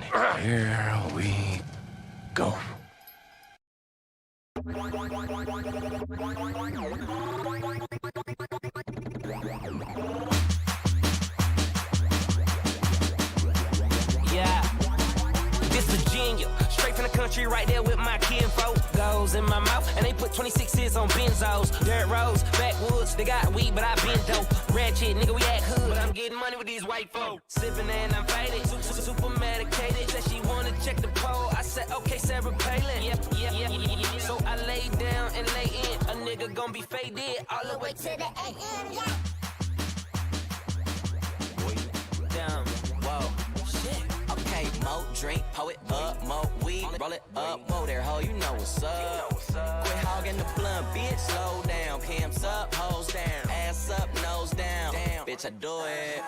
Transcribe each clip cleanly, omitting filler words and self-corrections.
Here we go. Yeah, this Virginia, straight from the country, right there with my kinfolk. Goes in my mouth, and they put 26s on benzos. Dirt roads, backwoods, they got weed, but I been dope. Ratchet, nigga, we act hood, but I'm getting money with these white folk. Sipping and I'm faded, super medicated. Said she wanna check the pole, I said, okay, Sarah Palin. Yeah. So I lay down and lay in, a nigga gon' be faded all the way to the AM, yeah. Down, whoa, shit. Okay, mo drink, pour it up, mo weed, roll it up, whoa there, ho, you know what's up. Quit hogging the blunt, bitch, slow down. Pimps up, hoes down, ass up, nose down. Damn, bitch, I do it.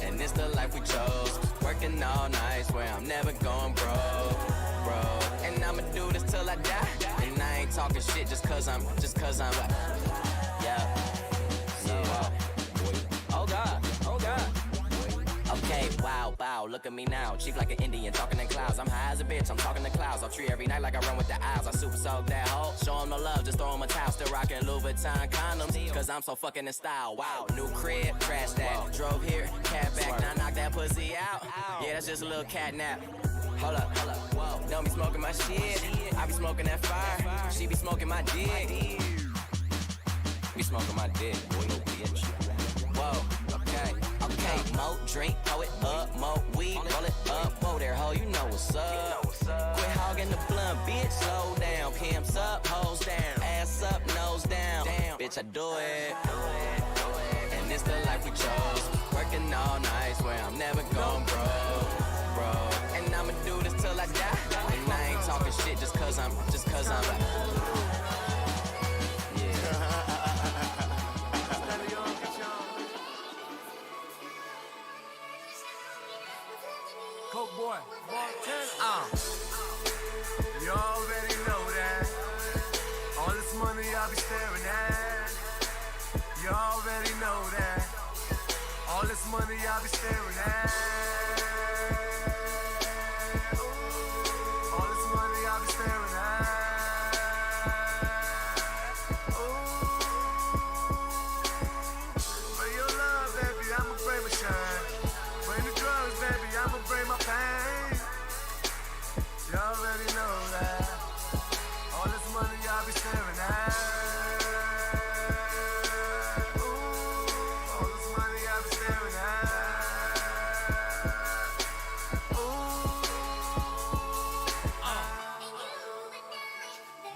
And it's the life we chose. Working all night, swear I'm never going broke. And I'ma do this till I die. And I ain't talking shit just cause I'm yeah. Oh God. Okay, wow, look at me now. Cheap like an Indian, talking in clouds. I'm high as a bitch, I'm talking to clouds. I'll treat every night like I run with the eyes. I super soak that hoe. Show 'em no love, just throw 'em a towel. Still rocking Louis Vuitton condoms, cause I'm so fucking in style. Wow, new crib, trash that. Drove here, cat back, now knock that pussy out. Yeah, that's just a little cat nap. Hold up, whoa. Don't be smoking my shit. I be smoking that fire. She be smoking my dick. Be smoking my dick, boy, no bitch. Whoa, okay, mo drink, pour it up, mo weed, roll it up, whoa there, ho, you know what's up. Quit hogging the blunt, bitch, slow down. Pimps up, hoes down, ass up, nose down. Damn, bitch, I do it. And it's the life we chose. Working all night, swear I'm never going broke. And I'ma do this till I die. And I ain't talking shit just cause I'm Coke boy, Montana. You already know that. All this money I be staring at. You already know that. All this money I be staring at. All this money I be staring at. Bring your love, baby, I'ma bring my shine. Bring the drugs, baby, I'ma bring my pain. You already know that. All this money I be staring at. All this money I be staring at.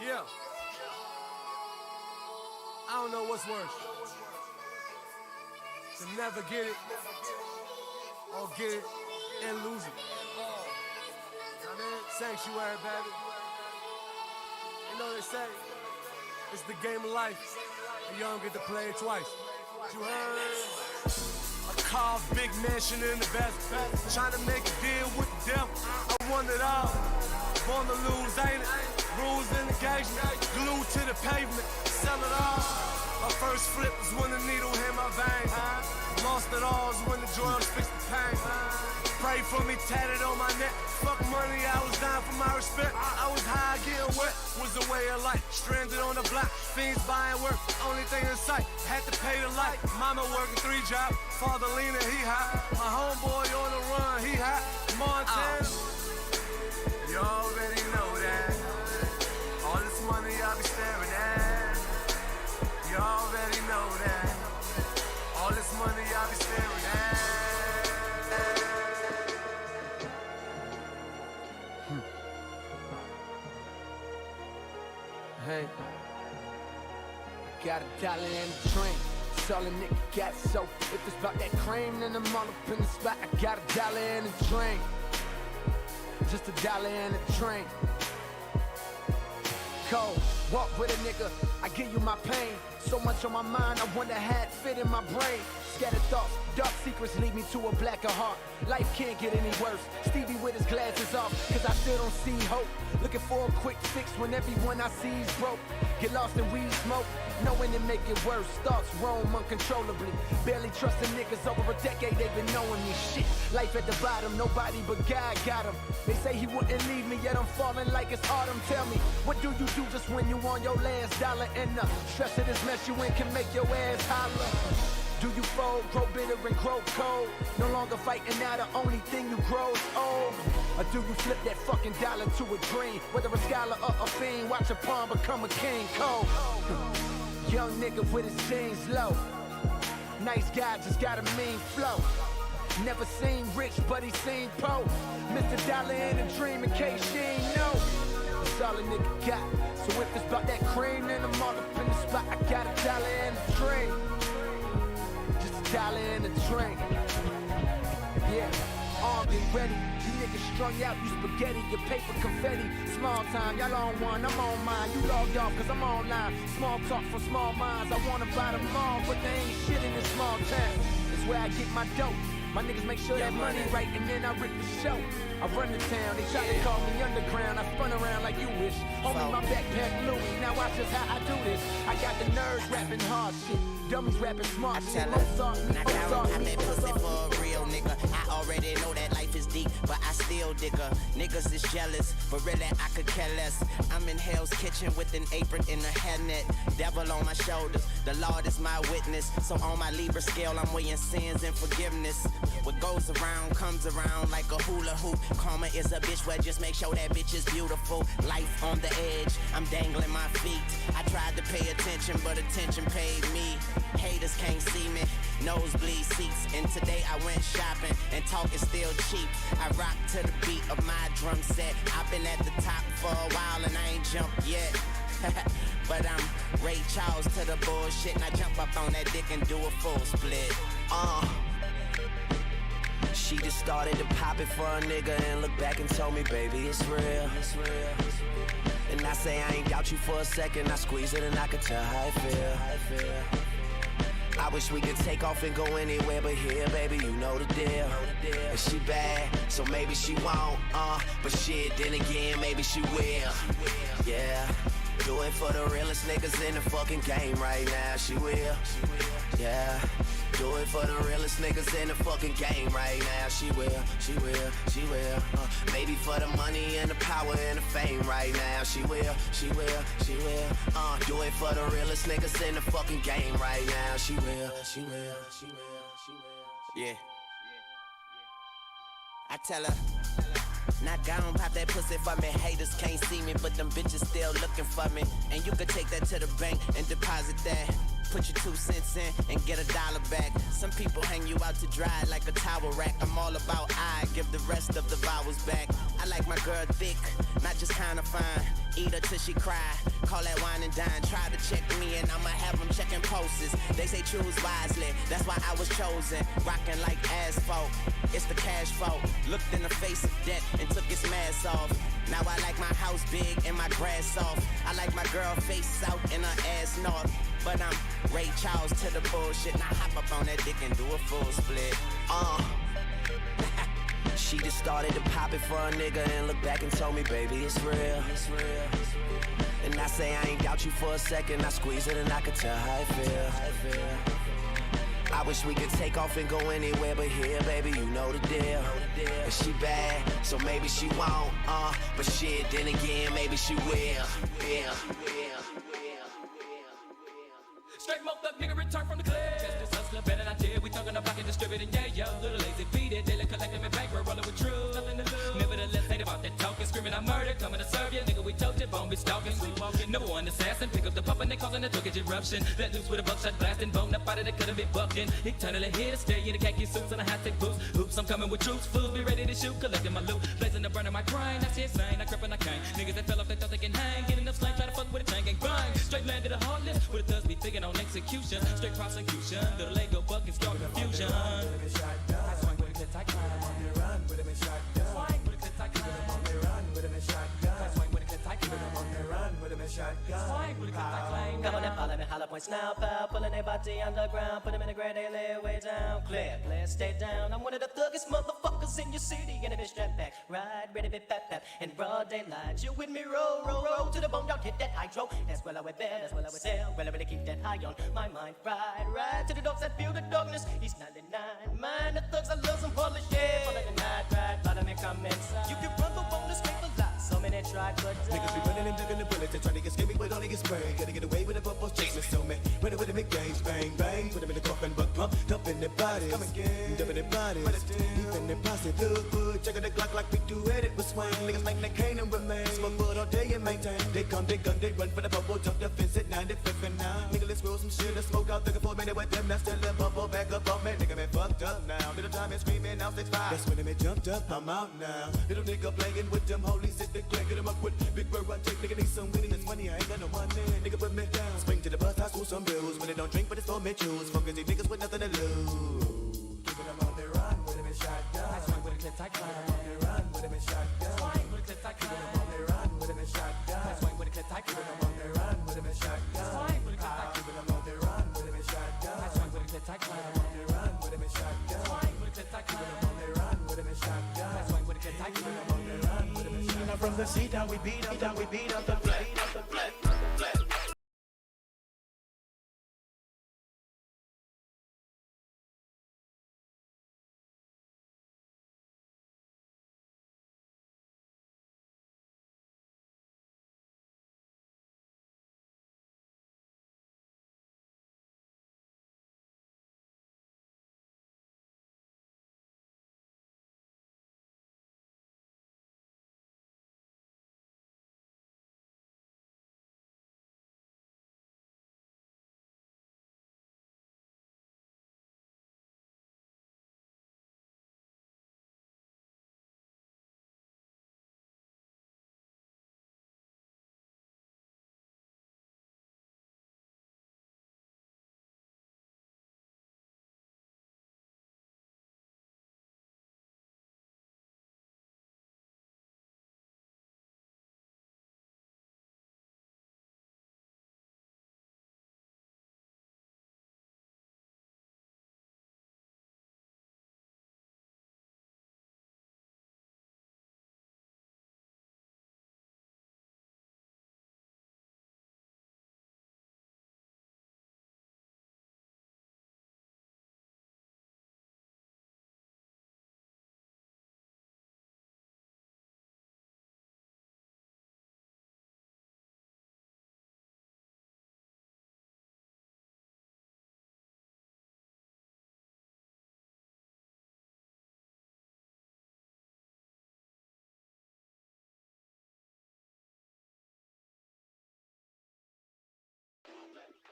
Yeah. I don't know what's worse. To never get it, or get it and lose it. I mean, sanctuary, baby. You know they say, it's the game of life, and you don't get to play it twice. You heard? A car, big mansion in the best. Trying to make a deal with the devil. I won it all. Born to lose, ain't it? Rules and engagement, glued to the pavement. Sell it all. My first flip was when the needle hit my vein. Lost it all is when the drugs fixed the pain. Pray for me, tatted on my neck. Fuck money, I was down for my respect. I was high, getting wet, was the way of life. Stranded on the block, fiends buying work, only thing in sight. Had to pay the light. Mama working 3 jobs, father leaning, he high. My homeboy on the run, he high. Montana. You already know that. All this money I be staring at. You already know that. All this money I be staring at. Hey, got a dollar and a drink. That's all a nigga got. So if it's about that cream, then I'm all up in the spot. I got a dollar and a drink. Just a dollar and a drink. Cold, walk with a nigga, I give you my pain. So much on my mind, I wonder how it fit in my brain. Scattered thoughts, dark secrets lead me to a blacker heart. Life can't get any worse. Stevie with his glasses off, cause I still don't see hope. Looking for a quick fix when everyone I see is broke. Get lost in weed smoke, knowing it make it worse. Thoughts roam uncontrollably. Barely trusting niggas, over a decade they've been knowing me. Shit, life at the bottom, nobody but God got him. They say he wouldn't leave me, yet I'm falling like it's autumn. Tell me, what do you do just when you on your last dollar? And the stress of this mess you in can make your ass holler. Do you fold, grow bitter and grow cold? No longer fighting now, the only thing you grow is old. Or do you flip that fucking dollar to a dream? Whether a scholar or a fiend, watch a pawn become a king. Cold. Young nigga with his jeans low. Nice guy, just got a mean flow. Never seen rich, but he seen po. Mr. Dollar in a dream in case she ain't know. That's all a nigga got. So if it's about that cream, then I'm all up in the spot. I got a dollar in a dream. Dollar in a drink. Yeah, armed and ready. You niggas strung out, you spaghetti, your paper confetti. Small time, y'all on one, I'm on mine. You logged off cause I'm online. Small talk from small minds. I wanna buy them all, but there ain't shit in this small town. It's where I get my dope. My niggas make sure that money right, and then I rip the show. I run the town, they try to call me underground. I spun around like you wish. Homie, my backpack Louis, now watch just how I do this. I got the nerds rapping hard shit, dummies rapping smart shit. Mozart, me, Now down, pop that pussy for a real nigga. I already know that life is deep, but I still dig her. Niggas is jealous, but really I could care less. I'm in Hell's Kitchen with an apron and a hairnet. Devil on my shoulders, the Lord is my witness. So on my Libra scale, I'm weighing sins and forgiveness. What goes around comes around like a hula hoop. Karma is a bitch, well just make sure that bitch is beautiful. Life on the edge, I'm dangling my feet. I tried to pay attention, but attention paid me. Haters can't see me, nosebleed seats. And today I went shopping, and talk is still cheap. I rock to the beat of my drum set. I've been at the top for a while and I ain't jumped yet. But I'm Ray Charles to the bullshit, and I jump up on that dick and do a full split. She just started to pop it for a nigga and look back and told me, baby, it's real. And I say I ain't doubt you for a second. I squeeze it and I could tell how I feel. I wish we could take off and go anywhere but here, baby, you know the deal. And she bad, so maybe she won't, but shit, then again, maybe she will. Yeah, do it for the realest niggas in the fucking game right now, she will. Yeah, do it for the realest niggas in the fucking game right now, she will. Maybe for the money and the power and the fame right now, she will. Do it for the realest niggas in the fucking game right now, she will. Yeah. I tell her, now go on, pop that pussy for me. Haters can't see me, but them bitches still looking for me. And you could take that to the bank and deposit that. Put your 2 cents in and get $1 back. Some people hang you out to dry like a towel rack. I'm all about I give the rest of the vowels back. I like my girl thick, not just kinda fine. Eat her till she cry, call that wine and dine. Try to check me and I'ma have them checking pulses. They say choose wisely, that's why I was chosen. Rocking like asphalt, it's the cash fault. Looked in the face of death and took its mask off. Now I like my house big and my grass soft. I like my girl face south and her ass north. But I'm Ray Charles to the bullshit. Now hop up on that dick and do a full split. She just started to pop it for a nigga and look back and told me, baby, it's real. And I say I ain't doubt you for a second. I squeeze it and I could tell how I feel. I wish we could take off and go anywhere but here, baby, you know the deal. And she bad, so maybe she won't, but shit, then again, maybe she will. Straight moped up nigga return from the club. Just this hustler better not tell. We talking about it distributing, yeah, yo. Little lazy beat it, daily collecting me bank, we're rolling with truth. Nothing to lose. Nevertheless, ain't about that talking, screaming out murder, coming to serve you. Nigga, we told you, bone be stalking, sleep walking. Number one assassin, pick up the pump and they causing a drug eruption. Let loose with a buckshot blasting, bone up out of the couldn't be bucking. Eternally here to stay in the khaki suits and a high-tech boots. Hoops, I'm coming with troops, fools be ready to shoot, collecting my loot. Blazing the burn of my grind, that's insane. I crap and I can't. Niggas that fell off, they thought they can hang. Getting up slang, try to fuck with a chain gang bang. Straight landed a heartless, with a thugs be thinking on execution. Straight prosecution, little Lego bucket, strong confusion. I swing with a clip tight climb, I'm on the run with him and shotgun. Swing with a clip tight climb, I'm on the run with him and shotgun. I swing with a clip tight climb, I'm on the run with him and shotgun. Swing with a clip tight climb. Come on and follow me, holla point Bounce now, pal, pulling their body underground. Put them in the grade, they lay way down. Clear, stay down. I'm one of the thuggest motherfuckers in your city. And a bitch strap back, ride, ready to pap pap. In broad daylight, you with me, roll to the bone, don't hit that hydro. That's well I would bear, that's well I would sail. Well, I really keep that high on my mind. Ride to the dogs that feel the darkness. He's 99. Mind the thugs, I love some holy shit. Follow the night ride, follow me, come inside. You can run the bonus, make a lot. So many tried, but niggas be running and ducking the bullets. They're trying to escape me, but only get sprayed. Gotta get away with the bubbles, chase me, so man. Running with the big gangs, bang, bang. Put them in the coffin, but pump, dump in their bodies. Come again, dump in their bodies. Deep in their posse, look good. Check out the Glock like we do it with swing. Niggas like they can't remain. Smoke bud all day and maintain. They come, they gun, they run for the bubble. Jump the fence at 95th and 9. Nigga, let's roll some shit. Let's smoke out, looking for a minute with them. That's still a bubble back up on me. Nigga, man, fucked up now. Little time and screaming out 6'5". That's when they man jumped up, I'm out now. Little nigga playing with them holy sit the clank. Get them up with big bird, I take. Nigga, need some winning. It's money, I ain't got no money. Nigga, put me down. Spring to the bus, I school some bills. When they don't drink, but it's for me choose. Fucking these niggas with nothing to lose. Keeping them on their run with them in shotgun. I swing with a clip tight. Keeping them on their run with them in shotgun. Swing with a clip tight. Keeping them on their run with them in shotgun. I swing with a clip tight. Keeping them on their run with them in shotgun. Swing with a clip tight. Keeping them on their run with them in shotgun. I swing with a clip tight. Keeping them on their run with them in shotgun. Swing with a clip tight. Keeping them on their run with them in shotgun. I swing with a clip tight. Keeping them on their run with them in shotgun. From the sea down we beat up, the flag.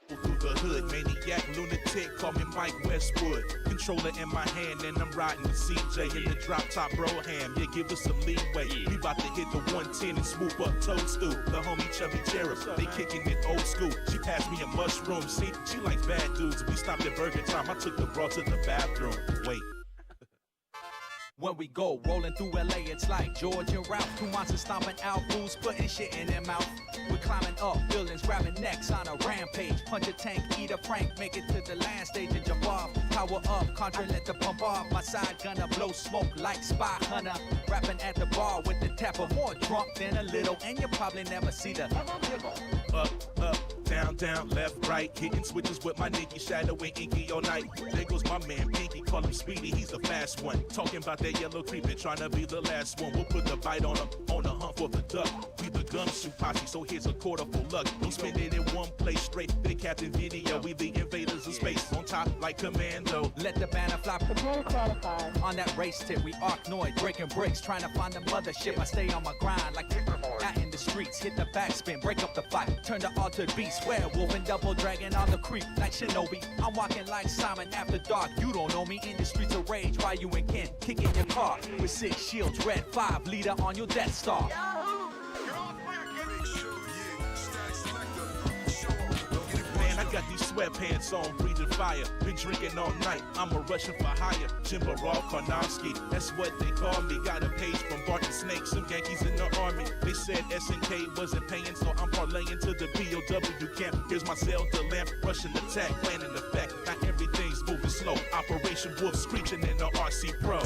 Through the hood, maniac, lunatic, call me Mike Westwood. Controller in my hand and I'm riding with CJ in the drop top Broham. Yeah, give us some leeway. We about to hit the 110 and swoop up Toadstool. The homie Chubby Cherub, they kicking it old school. She passed me a mushroom, see, she likes bad dudes. We stopped at Burger Time, I took the bra to the bathroom. Wait. When we go, rolling through LA, it's like George and Ralph. Two monsters stomping out, fools putting shit in their mouth. We're climbing up buildings, grabbing necks on a rampage. Punch a tank, eat a prank, make it to the land stage and jump off. Power up, Contra let the pump off. My side gonna blow smoke like Spy Hunter. Rapping at the bar with the tapper, more drunk than a little. And you probably never see the up, down, down, left, right. Hitting switches with my Nicky, shadowing Inky all night. There goes my man Pinky, call him Speedy, he's the fast one. Talking about that yellow creeping, trying to be the last one. We'll put the bite on him, on the hunt for the duck. We the gumshoe posse, so here's a quarter for luck. We spend it in one place straight, the Captain Video. We the invaders of space, on top like Commando. Let the banner fly, prepare to qualify. On that race tip, we arc noise, breaking bricks, trying to find the mothership. I stay on my grind like out in the streets, hit the backspin, break up the fight, turn the altered beast, werewolf and double dragon on the creep like Shinobi. I'm walking like Simon after dark. You don't know me in the streets of rage. Why you and Ken kicking your car with 6 shields, red 5 leader on your Death Star. Man, I Got these sweatpants on, breathing fire. Been drinking all night, I'm a Russian for hire. Jimbaral Karnowski, that's what they call me. Got a page from Barton Snake, some Yankees in the army. They said SNK wasn't paying, so I'm parlaying to the BOW camp. Here's my Zelda lamp, Russian attack, planning effect. Now everything's moving slow. Operation Wolf screeching in the RC Pro.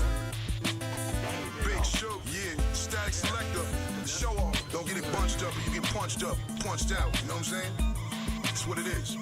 Big show, yeah, Static Selector. Show off, don't get it bunched up, you get punched up, punched out, you know what I'm saying? That's what it is.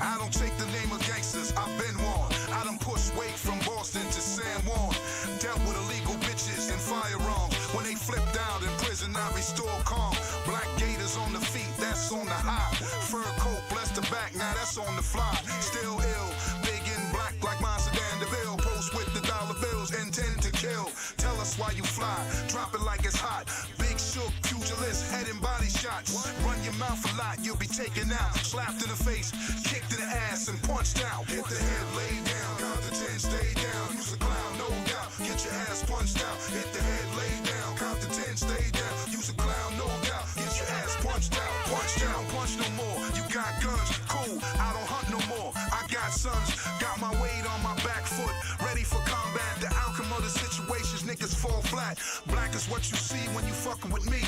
I don't take the name of gangsters, I've been warned. I done pushed weight from Boston to San Juan. Dealt with illegal bitches and firearms. When they flipped out in prison, I restore calm. Black gators on the feet, that's on the high. Fur coat, bless the back, now that's on the fly. Still ill, big and black like my Sedan DeVille. Post with the dollar bills, intend to kill. Tell us why you fly, drop it like it's hot. Big shook, pugilist, head and body shots. Run your mouth a lot, you'll be taken out. Slapped in the face, kicked in the ass and punched out. Hit the head, lay down, count to 10, stay down. Use a clown, no doubt, get your ass punched out. Hit the head, lay down, count to 10, stay down. Use a clown, no doubt, get your ass punched out. Punch down, punch no more. You got guns, cool, I don't hunt no more. I got sons, got my weight on my back foot, ready for combat. The outcome of the situations, niggas fall flat. Black is what you see when you fucking with me.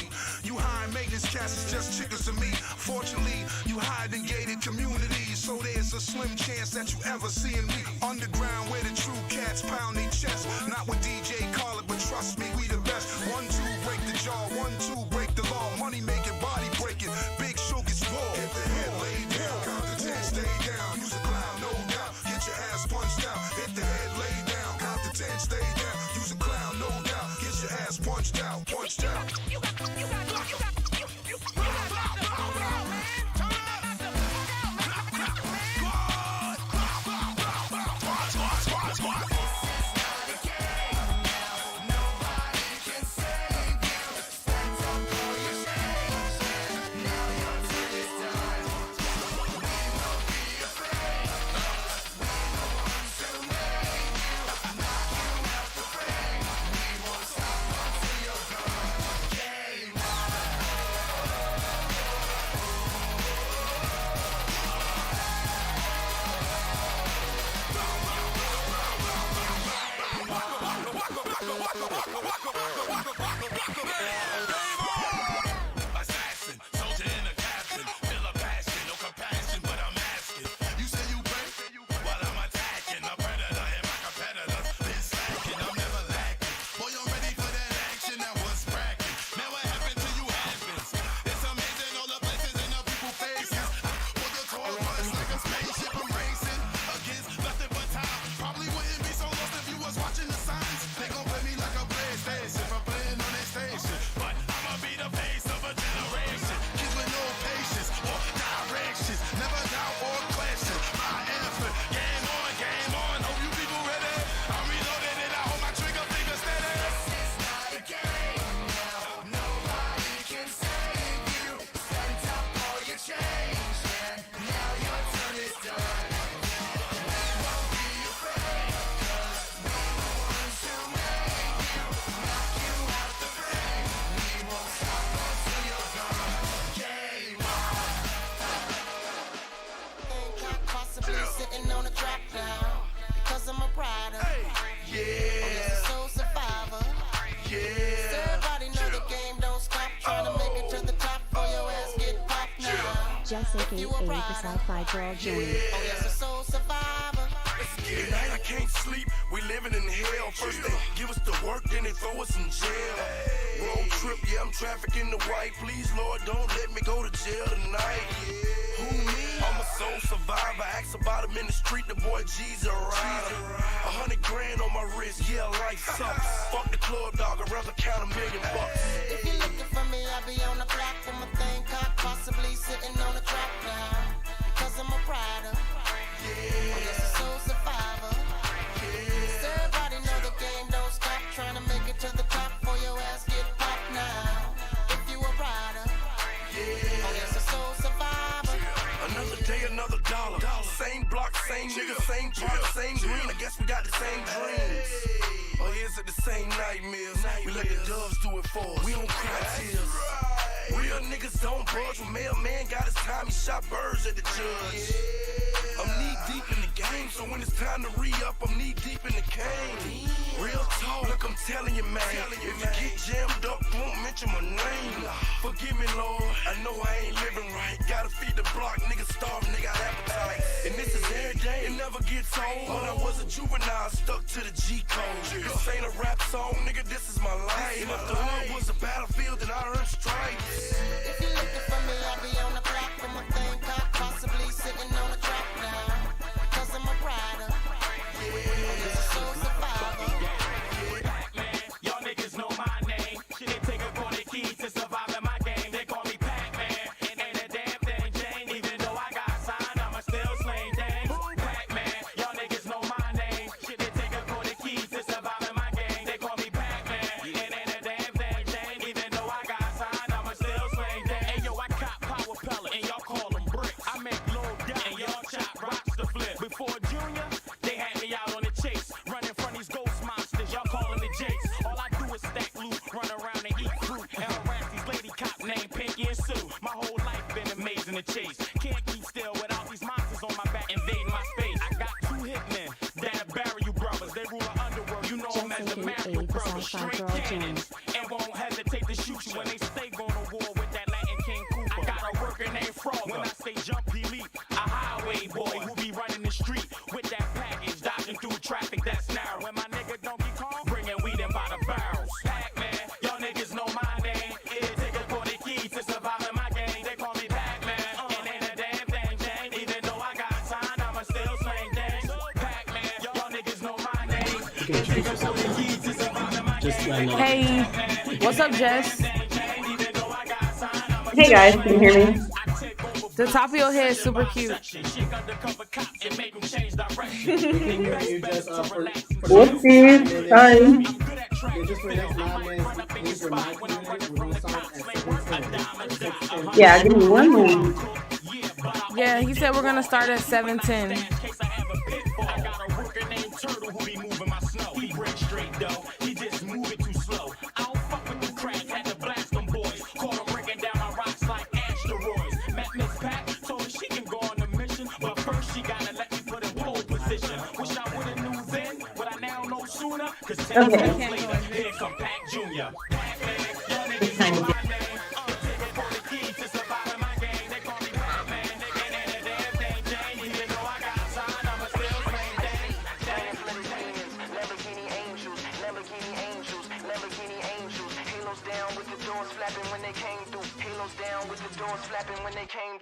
You high maintenance cats is just chickens to me. Fortunately, you hide in gated communities, so there's a slim chance that you ever seeing me. Underground where the true cats pound their chest. Not with DJ Khaled, but trust me, we the best. 1, 2, break the jaw, 1, 2, break the law. Money making, body breaking, Big Show gets raw. Hit the head, lay down, count to 10, stay down. Use a clown, no doubt, get your ass punched out. Hit the head, lay down, count to 10, stay down. Use a clown, no doubt, get your ass punched out, punched out. Assassin, soldier and a captain. Feel a passion, no compassion, but I'm asking. You say you pray? While I'm attacking a predator and my competitors been slacking. I'm never lacking. Boy, I'm ready for that action. That was cracking. Man, what happened to you happens. It's amazing all the places and the people faces. For the tour bus like a spaceship, I'm racing against nothing but time. Probably wouldn't be so lost if you was watching the signs. They gon' play me like a PlayStation for playing on their station. But I'ma be the face of a generation. Kids with no patience or directions. Never doubt or question my answer. Game on. Hope you people ready. I'm reloaded and I hold my trigger finger steady. This is not a game now. Nobody can save you. Stand up for your change. And now your turn is done. We won't be afraid. 'Cause we the ones who make you. Knock you out the frame. We won't stop until you're gone. Game on. Ain't possibly sitting on a track now because I'm a rider. Yeah. Soul survivor. Yeah. Everybody know the game don't stop. Trying to make it to the top for your ass get popped now. Jess aka the sci-fi girl joined. Oh yes, a soul survivor. Tonight I can't sleep, we living in hell. First they give us the work, then they throw us in jail. Road trip, yeah, I'm trafficking the white. Please, Lord, don't let me go to jail tonight. Who me? I'm a soul survivor. Ask about him in the street, the boy G's a rider. 100 grand on my wrist, yeah, life sucks. Fuck the club, dog, I'd rather count $1 million. If you're looking for me, I'll be on the block with my thing cocked, possibly sitting on the track now. Because I'm a rider. Oh yes, a soul survivor. Everybody know the game don't stop. Trying to make it to the top for your ass get popped now. If you a rider. Oh yes, a soul survivor. Another day, another dollar. Same block, same nigga, same product, same green. I guess we got the same dreams. Or is it the same nightmares? We let the doves do it for us. We don't cry tears. Real niggas don't budge. When mailman got his time, he shot birds at the judge. I'm knee deep in the game, so when it's time to re-up, I'm knee deep in the cane. Real talk, look, I'm telling you, man. If you get jammed up, won't mention my name. Forgive me, Lord, I know I ain't living right. Gotta feed the block, niggas starving, they got appetite. And this is every day, it never gets old. When I was a juvenile, stuck to the G code. This ain't a rap song, nigga, this is my life. And if the hood was a battlefield, then I earned stripes. If you're looking for me, I'll be on the block with my thing cocked, possibly sitting on a trap now. Because I'm a rider. Yeah, a soul survivor. Y'all niggas know my name. Shit, they take up all the keys to survive in my game. They call me Pac-Man. It ain't a damn thing changed. Even though I got signed, I'ma still sling things. Pac-Man, y'all niggas know my name. Shit, they take up all the keys to survive in my game. They call me Pac-Man. It ain't a damn thing changed. Even though I got signed, I'ma still sling things. Hey yo, I cop power pellet and y'all call them bricks. I make low down and y'all chop rocks to flip. Before Junior, they had me out on the chase, running from these ghost monsters. Y'all calling the Jakes. All I do is stack loot, run around and eat fruit, and harass these lady cop named Pinky and Sue. My whole life been amazing to chase. Can't keep still without these monsters on my back invading my space. I got 2 hitmen that'll bury you brothers. They rule the underworld. You know them as the Matthew brothers, straight cannons, and won't hesitate to shoot you when they stay going to war with that Latin King Cooper. I got a worker named Frog. When I say jump, he leap. A highway boy who be running the street with that package, dodging through traffic that's narrow. When my nigga Donkey Kong bringing weed in by the barrels. Pac-Man, y'all niggas know my name. It take a the key to survive in my game. They call me Pac-Man. It ain't a damn thing changed. Even though I got signed, I'ma still sling things. Pac-Man, y'all niggas know my name. It take a the key to survive in my game. Hey, what's up, Jess? Hey guys, can you hear me? The top of your head is super cute. Whoopsies, sorry. Yeah, give me 1 moment. Yeah, he said we're gonna start at 7:10. Okay.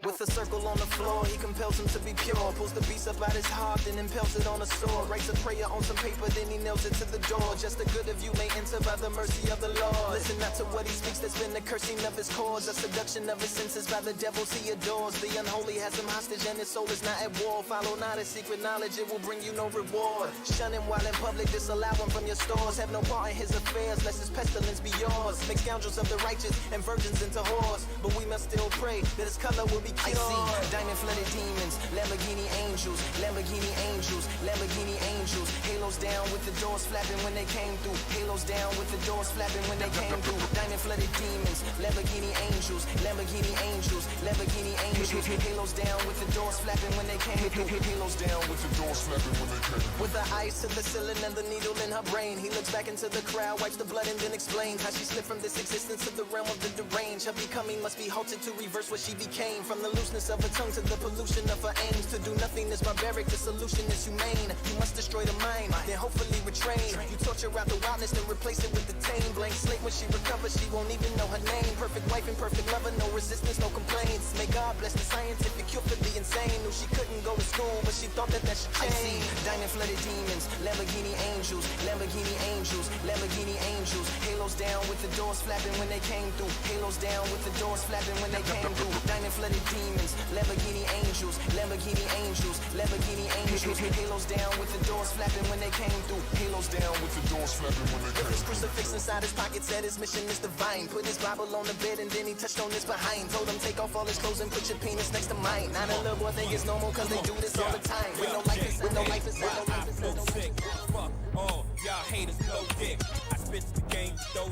With a circle on the floor, he compels him to be pure. Pulls the beast up out his heart, then impels it on a sword. Writes a prayer on some paper, then he nails it to the door. Just the good of you may enter by the mercy of the Lord. Listen not to what he speaks, that's been the cursing of his cause. A seduction of his senses by the devils he adores. The unholy has him hostage and his soul is not at war. Follow not his secret knowledge, it will bring you no reward. Shun him while in public, disallow him from your stores. Have no part in his affairs, lest his pestilence be yours. Make scoundrels of the righteous and virgins into whores. But we must still pray that his color will be cured. I see diamond-flooded demons, Lamborghini angels, Lamborghini angels, Lamborghini angels. Halos down with the doors flapping when they came through. Halos down with the doors flapping when they came through. Diamond-flooded demons, Lamborghini angels, Lamborghini angels, Lamborghini angels. Halos down with the doors flapping when they came through. Halos down with the doors flapping when they came through. With the ice to the ceiling and the needle in her brain, he looks back into the crowd, wipes the blood and then explains how she slipped from this existence to the realm of the deranged. Her becoming must be halted to reverse what she became. From the looseness of her tongue to the pollution of her aims. To do nothing is barbaric, the solution is humane. You must destroy the mind, then hopefully retrain. You torture out the wildness, then replace it with the tame. Blank slate when she recovers, she won't even know her name. Perfect wife and perfect lover, no resistance, no complaints. May God bless the scientific cure for the insane. Knew she couldn't go to school, but she thought that should change. I see diamond-flooded demons, Lamborghini angels, Lamborghini angels, Lamborghini angels. Halos down with the doors flapping when they came through. Halos down with the doors flapping when they came through. Diamond-flooded demons, Lamborghini angels, Lamborghini angels, Lamborghini angels. Halos down with the doors flapping when they came through. Halos down with the doors flapping when they came through. With his crucifix inside his pocket, said his mission is divine. Put his Bible on the bed and then he touched on his behind. Told him take off all his clothes and put your penis next to mine. Now the little boy think it's normal cause they do this all the time. With no life inside, with no life inside, no life inside, no life inside. Fuck all y'all haters, blow dick. I spit the game, throw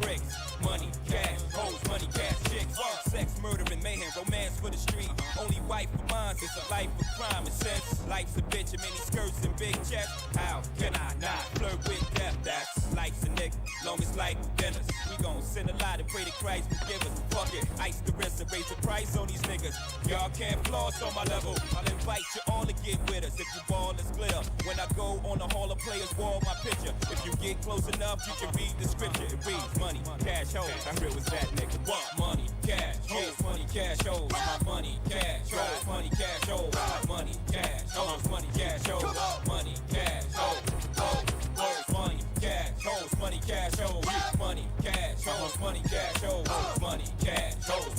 bricks. Money, cash, hoes, money, cash, chicks. romance for the street. Only wife of mine, it's a life of crime. And since life's a bitch, and many skirts and big chests, how can I not flirt with death? That's life's a nigga, long as life dinners. We gon' send a lot and pray to Christ forgive us. Fuck it, ice the wrist and raise the price on these niggas. Y'all can't floss on my level. I'll invite you all to get with us if you ball is clear. When I go on the Hall of Players wall, my picture. If you get close enough, you can read the scripture. It reads money, cash, hoes. How real was that nigga? What? Money, cash, hoes, money, cash, hoes. My money, cash, hoes, money, cash, hoes. Money, cash, hoes, money, cash, hoes. Money, cash, hoes, hoes, money, cash, hoes, money, cash, hoes. Money, cash, hoes, money, cash, hoes. Money, cash, hoes,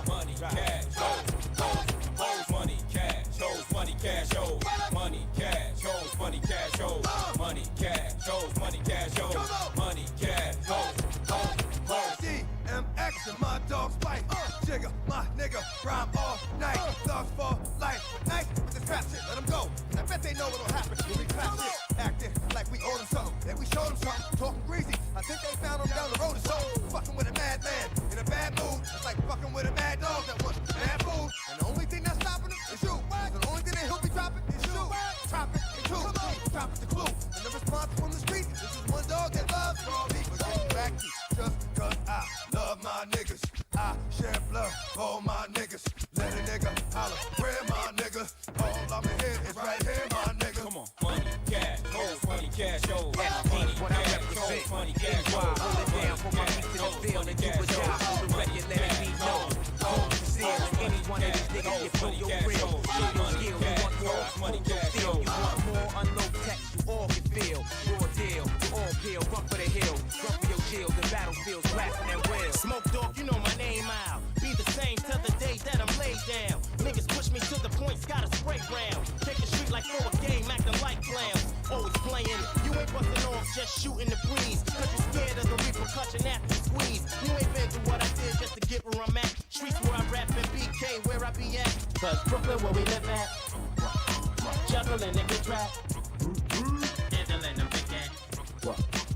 money, cash, hoes. Money, cash, hoes, money, cash, hoes, money, cash, hoes. Money, cash, hoes, money, cash, hoes. Money, cash, hoes, money, cash, hoes. Money, cash, hoes, DMX and my dog's bite. Jigga, my nigga, rhyme all night. Thugs for life. Nice with this rap shit, let them go. And I bet they know what'll happen when we clap shit. Acting like we owe them something. Then we show them something. Talking greasy. I think they found him down the road or so. Fucking with a madman in a bad mood. It's like fucking with a mad dog that wants bad food. And the only thing that's stopping him is you. And the only thing that he'll be dropping is you. Drop it and two. Drop it the clue. And the response from the street. This is one dog that loves raw meat. But getting back to just cause I love my niggas. I share blood for all my niggas. Let a nigga holler, where my nigga? All I'm in here is right here, my nigga. Come on, money, cash, hoes, money, cash, hoes. Money, what I cash, represent. hoes, money, cash, hoes. Hold it down for my feet to the field and do a job on the record, let it be known. Hold the seal, any one of these niggas can pull your real. Show your skill, you want more, money, hold your cash, feel. You want more, unload text, you all can feel. Raw deal, all peel, run for the hill. Run for your shield, the battlefield's blasting and will. Smoke dog, you know my name out. Be the same till the day that I'm laid down. Niggas push me to the point, got a spray round. Take the street like for a game, acting like clowns. Always playing, you ain't busting off, just shooting the breeze. Cause you scared of the repercussion after you squeeze. You ain't been through what I did just to get where I'm at. Streets where I rap and BK where I be at. Cause Brooklyn where we live at. Juggling nigga trap. Handling the big cat.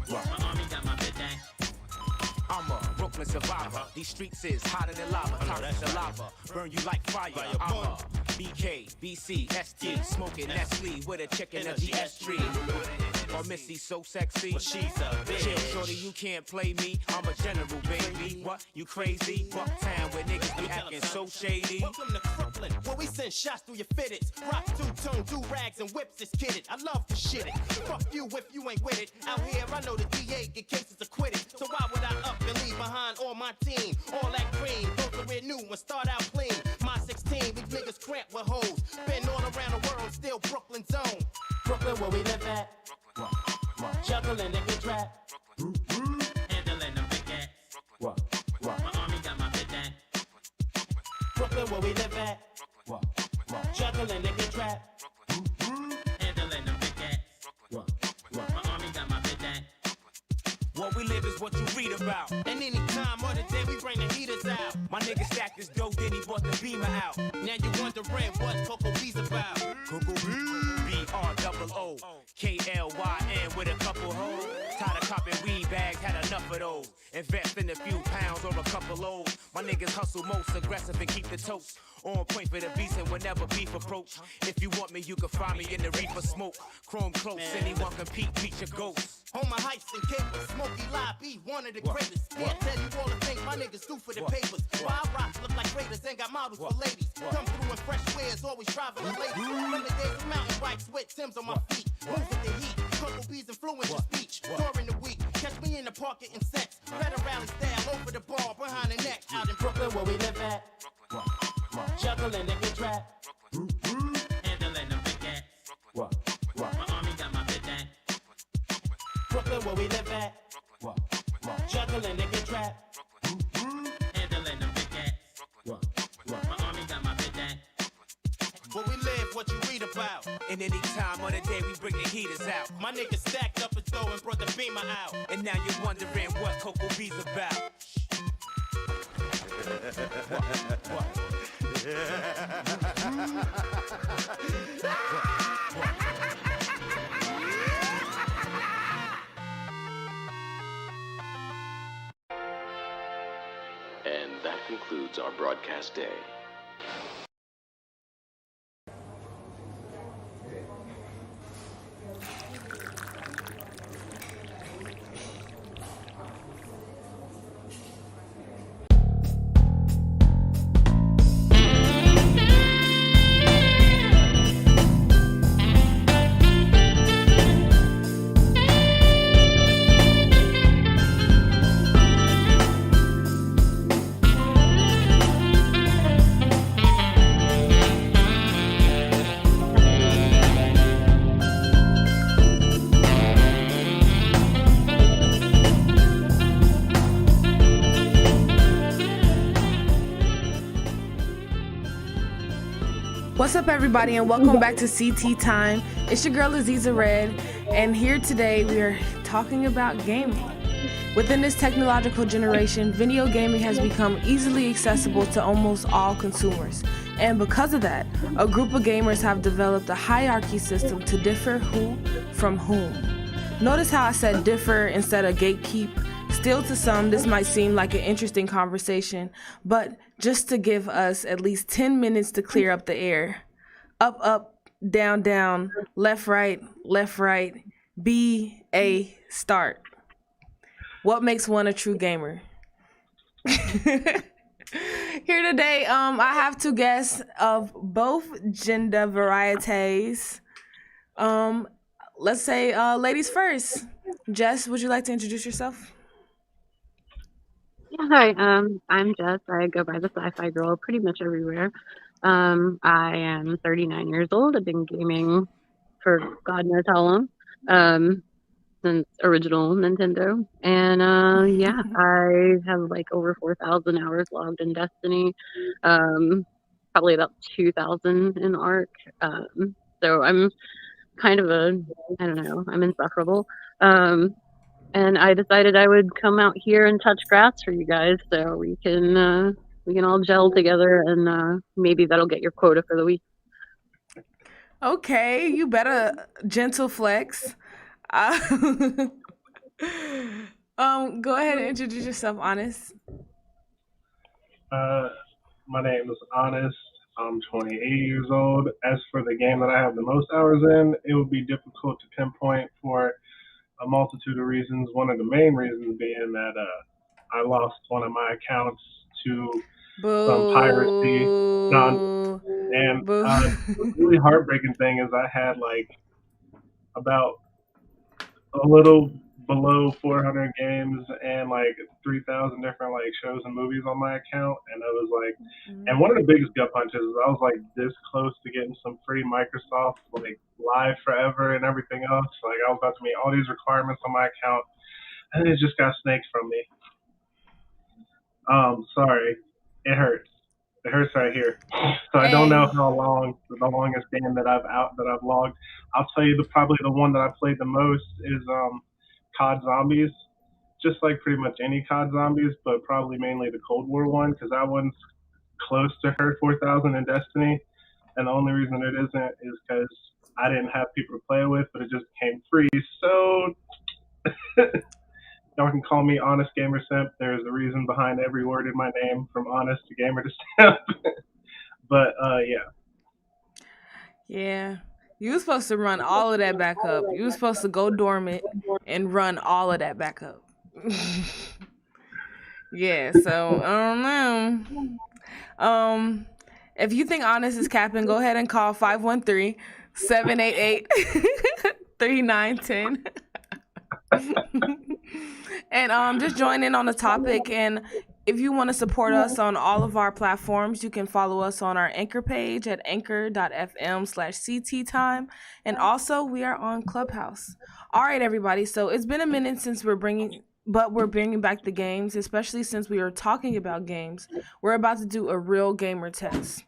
My army got my big dang. I'm a Brooklyn survivor. These streets is hotter than lava, toxic the lava. Burn you like fire. I'm a BK, BC, ST, smoking Nestle with a chick in a GS tree. Or Missy so sexy, but she's a bitch. Chill, shorty, you can't play me. I'm a general, baby. What? You crazy? Bucktown where niggas be acting so shady. Welcome to Brooklyn, where we send shots through your fitteds. Rock two-tone, do-rags, and whips is kidded. I love to shit it. Fuck you if you ain't with it. Out here, I know the DA get cases acquitted. So why would I up and leave behind all my team? All that cream, go career new and start out clean. My 16, these niggas cramped with hoes. Been all around the world, still Brooklyn zone. Brooklyn where we live at. Juggling nigga trap. Handling them big cat. My army got my big dang. Brooklyn where we live at. Juggling nigga trap. Handling them big cat. My army got my big dang. What we live is what you read about. And any time of the day we bring the heaters out. My nigga stacked this dope, then he brought the beamer out. Now you wondering what Coco B's about. Coco B, B-R-O-O, K-L-Y-N with a couple hoes. Tired of copping weed bags, had enough of those. Invest in a few pounds or a couple loads. My niggas hustle most aggressive and keep the toast on point for the beast and whenever beef approach. If you want me, you can find me in the reefer smoke. Chrome close, anyone compete, beat your ghost. On my heights and capers, Smokey Live be one of the greatest. Can't tell you all the things my niggas do for the papers. Why rocks look like raiders and got models for ladies. Come through in fresh wares, always driving the ladies. From the days of mountain bikes with Timbs on my feet. Move with the heat, Coco B's influence your speech. During the week, catch me in the park getting sex. Better rally style over the bar, behind the neck. Out in Brooklyn where we live at. Juggling nigga trap. Handling them big cat. My army got my big dang. Brooklyn where we live at. Juggling nigga trap. Handling them big cat. My army got my big dang. Where we live, what you read about. And any time of the day we bring the heaters out. My niggas stacked up his dough and brought the beamer out. And now you're wondering what Coco B's about. And that concludes our broadcast day. What's up, everybody, and welcome back to CT Time. It's your girl Aziza Red, and here today we are talking about gaming. Within this technological generation, video gaming has become easily accessible to almost all consumers. And because of that, a group of gamers have developed a hierarchy system to differ who from whom. Notice how I said differ instead of gatekeep. Still, to some, this might seem like an interesting conversation, but just to give us at least 10 minutes to clear up the air. Up, up, down, down, left, right, B, A, start. What makes one a true gamer? Here today, I have two guests of both gender varieties. Let's say ladies first. Jess, would you like to introduce yourself? Yeah, hi, I'm Jess. I go by the Sci-Fi Girl pretty much everywhere. I am 39 years old. I've been gaming for God knows how long, since original Nintendo. And yeah, I have like over 4,000 hours logged in Destiny, probably about 2,000 in Ark. So I'm kind of I don't know, I'm insufferable. And I decided I would come out here and touch grass for you guys so we can all gel together, and maybe that'll get your quota for the week. Okay, you better gentle flex. Go ahead and introduce yourself, Honest. My name is Honest. I'm 28 years old. As for the game that I have the most hours in, it would be difficult to pinpoint for a multitude of reasons. One of the main reasons being that I lost one of my accounts to some piracy. And the really heartbreaking thing is I had like about a little below 400 games and like 3,000 different like shows and movies on my account, and I was like, and one of the biggest gut punches is I was like this close to getting some free Microsoft like Live Forever and everything else. Like I was about to meet all these requirements on my account, and it just got snaked from me. Sorry, it hurts. It hurts right here. So I don't know how long the longest game that I've logged. I'll tell you probably the one that I played the most is COD Zombies, just like pretty much any COD Zombies, but probably mainly the Cold War one, because that one's close to her 4,000 in Destiny, and the only reason it isn't is because I didn't have people to play with, but it just became free. So y'all can call me Honest Gamer Simp. There's a reason behind every word in my name, from honest to gamer to simp. But yeah. Yeah. You were supposed to run all of that back up. You were supposed to go dormant and run all of that back up. Yeah, so I don't know. If you think Honest is capping, go ahead and call 513-788-3910. And just join in on the topic. And if you want to support us on all of our platforms, you can follow us on our Anchor page at anchor.fm/CTtime. And also, we are on Clubhouse. All right, everybody. So it's been a minute since we're bringing back the games, especially since we are talking about games. We're about to do a real gamer test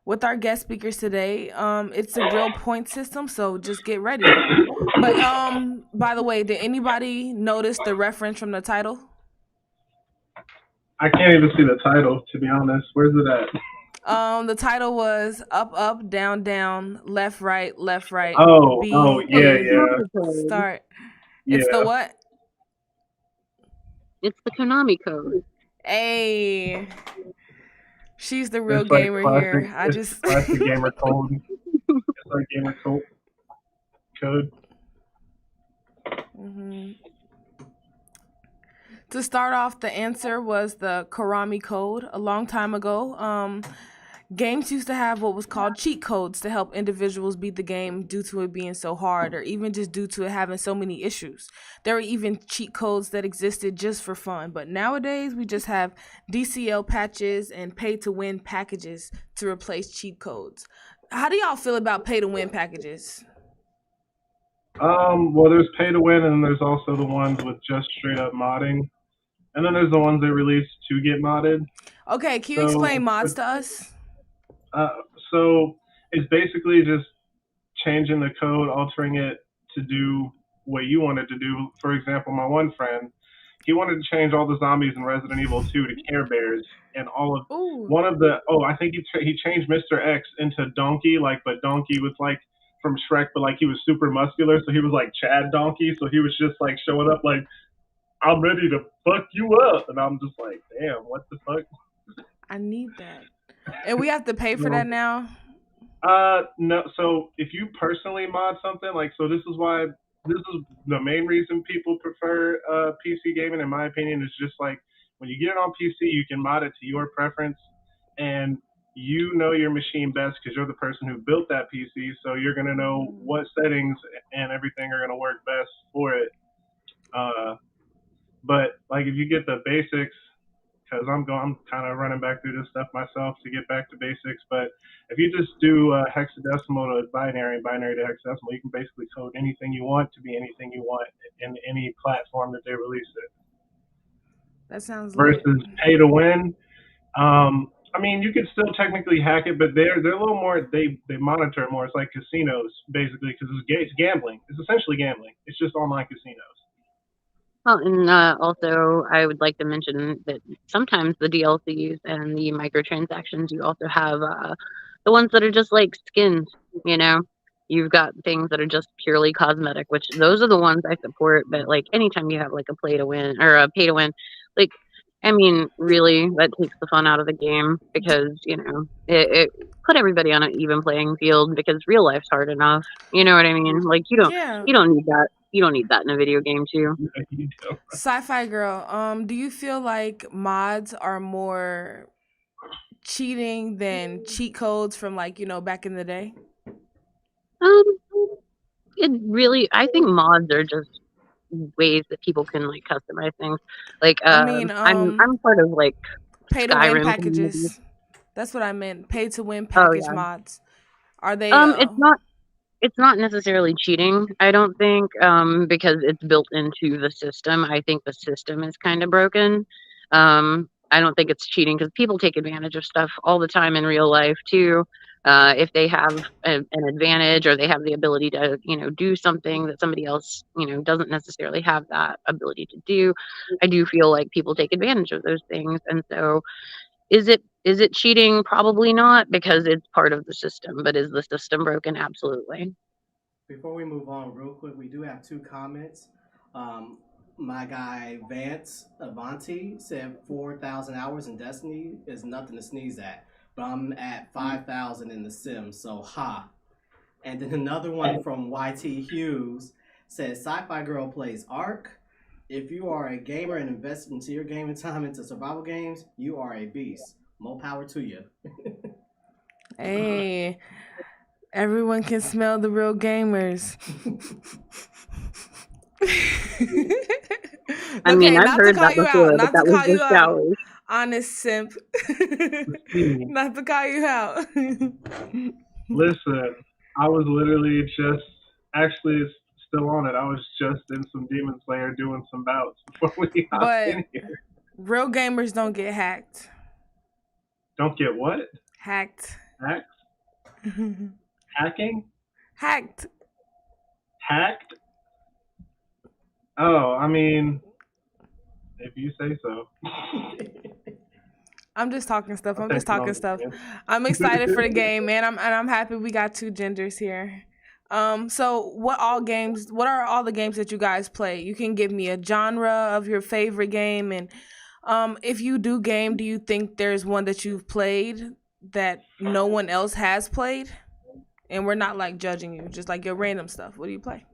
with our guest speakers today. It's a real point system, so just get ready. But by the way, did anybody notice the reference from the title? I can't even see the title, to be honest. Where's it at? The title was Up, Up, Down, Down, Left, Right, Oh, B, yeah. Start. Yeah. It's the what? It's the Konami code. Hey, she's the real It's like gamer classic. here. I It's just classic gamer code. It's like gamer code. To start off, the answer was the Karami code. A long time ago, games used to have what was called cheat codes to help individuals beat the game due to it being so hard, or even just due to it having so many issues. There were even cheat codes that existed just for fun, but nowadays we just have DCL patches and pay-to-win packages to replace cheat codes. How do y'all feel about pay-to-win packages? Well, there's pay to win, and there's also the ones with just straight up modding, and then there's the ones they release to get modded. Okay, can you explain mods to us? So it's basically just changing the code, altering it to do what you wanted to do. For example, my one friend, he wanted to change all the zombies in Resident Evil 2 to Care Bears, and I think he changed Mr. X into Donkey, but Donkey was like from Shrek, but like he was super muscular, so he was like Chad Donkey, so he was just like showing up like, I'm ready to fuck you up, and I'm just like, damn, what the fuck? I need that. And we have to pay for that now? No. So if you personally mod something, this is the main reason people prefer PC gaming, in my opinion, is just like when you get it on PC, you can mod it to your preference, and you know your machine best because you're the person who built that PC, so you're gonna know what settings and everything are gonna work best for it. But like if you get the basics, because I'm kind of running back through this stuff myself to get back to basics. But if you just do hexadecimal to binary and binary to hexadecimal, you can basically code anything you want to be anything you want in any platform that they release it. That sounds versus pay to win. I mean, you could still technically hack it, but they're a little more. They monitor it more. It's like casinos basically because it's gambling. It's essentially gambling. It's just online casinos. Well, and also I would like to mention that sometimes the DLCs and the microtransactions, you also have the ones that are just like skins, you know? You've got things that are just purely cosmetic, which those are the ones I support. But like anytime you have like a play to win or a pay to win, like, I mean, really, that takes the fun out of the game because, you know, it put everybody on an even playing field because real life's hard enough. You know what I mean? Like you don't need that. You don't need that in a video game too. Sci-Fi Girl, do you feel like mods are more cheating than cheat codes from like, you know, back in the day? It really, I think mods are just ways that people can like customize things. Like, I'm part of like pay to win Skyrim packages. community. That's what I meant. Pay to win package mods. Are they? It's not necessarily cheating, I don't think, because it's built into the system. I think the system is kind of broken. I don't think it's cheating because people take advantage of stuff all the time in real life too. If they have an advantage or they have the ability to, you know, do something that somebody else, you know, doesn't necessarily have that ability to do, I do feel like people take advantage of those things. And so is it cheating? Probably not, because it's part of the system. But is the system broken? Absolutely. Before we move on, real quick, we do have two comments. My guy Vance Avanti said 4,000 hours in Destiny is nothing to sneeze at, but I'm at 5,000 in The Sims, so ha. And then another one from YT Hughes says Sci-Fi Girl plays Ark. If you are a gamer and invested into your gaming time into survival games, you are a beast. More power to you. Hey, everyone can smell the real gamers. I mean, I've heard that before, but that was just showers. Honest simp. Not to call you out. Listen, I was literally actually still on it. I was just in some Demon Slayer doing some bouts before we hopped in here. Real gamers don't get hacked. Don't get what? Hacked. Hacked? Hacking? Hacked. Hacked? Oh, I mean, if you say so. I'm just talking stuff. I'm excited for the game, man. I'm happy we got two genders here. So what are all the games that you guys play? You can give me a genre of your favorite game and If you do game, do you think there's one that you've played that no one else has played? And we're not like judging you, just like your random stuff. What do you play?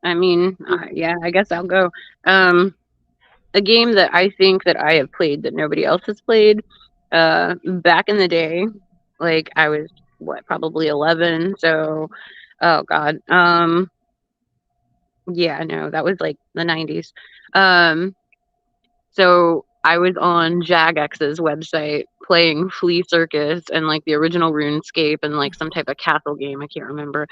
I mean, yeah, I guess I'll go. A game that I think that I have played that nobody else has played. Back in the day, like I was probably 11. So, oh god, yeah, no, that was like the 90s. So I was on Jagex's website playing Flea Circus and like the original RuneScape and like some type of castle game. I can't remember.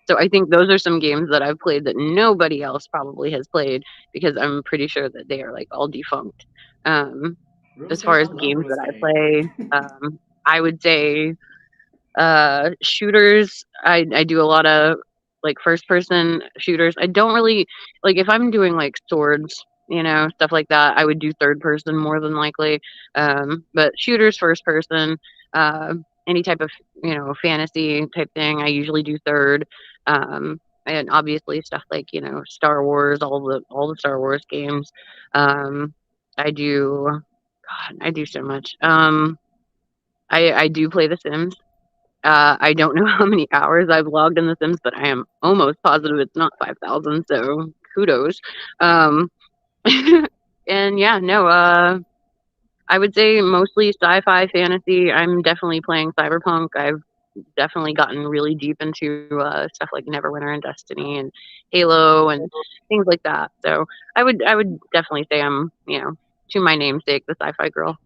So I think those are some games that I've played that nobody else probably has played because I'm pretty sure that they are like all defunct. As far as games that I play, I would say shooters. I do a lot of like first person shooters. I don't really like if I'm doing like swords, stuff like that, I would do third person more than likely. But shooters, first person, any type of, fantasy type thing, I usually do third. And obviously stuff like, Star Wars, all the Star Wars games. I do so much. I do play The Sims. I don't know how many hours I've logged in The Sims, but I am almost positive it's not 5,000, so kudos. And yeah, no, I would say mostly sci-fi, fantasy. I'm definitely playing Cyberpunk. I've definitely gotten really deep into stuff like Neverwinter and Destiny and Halo and things like that. So I would definitely say I'm, to my namesake, the sci-fi girl.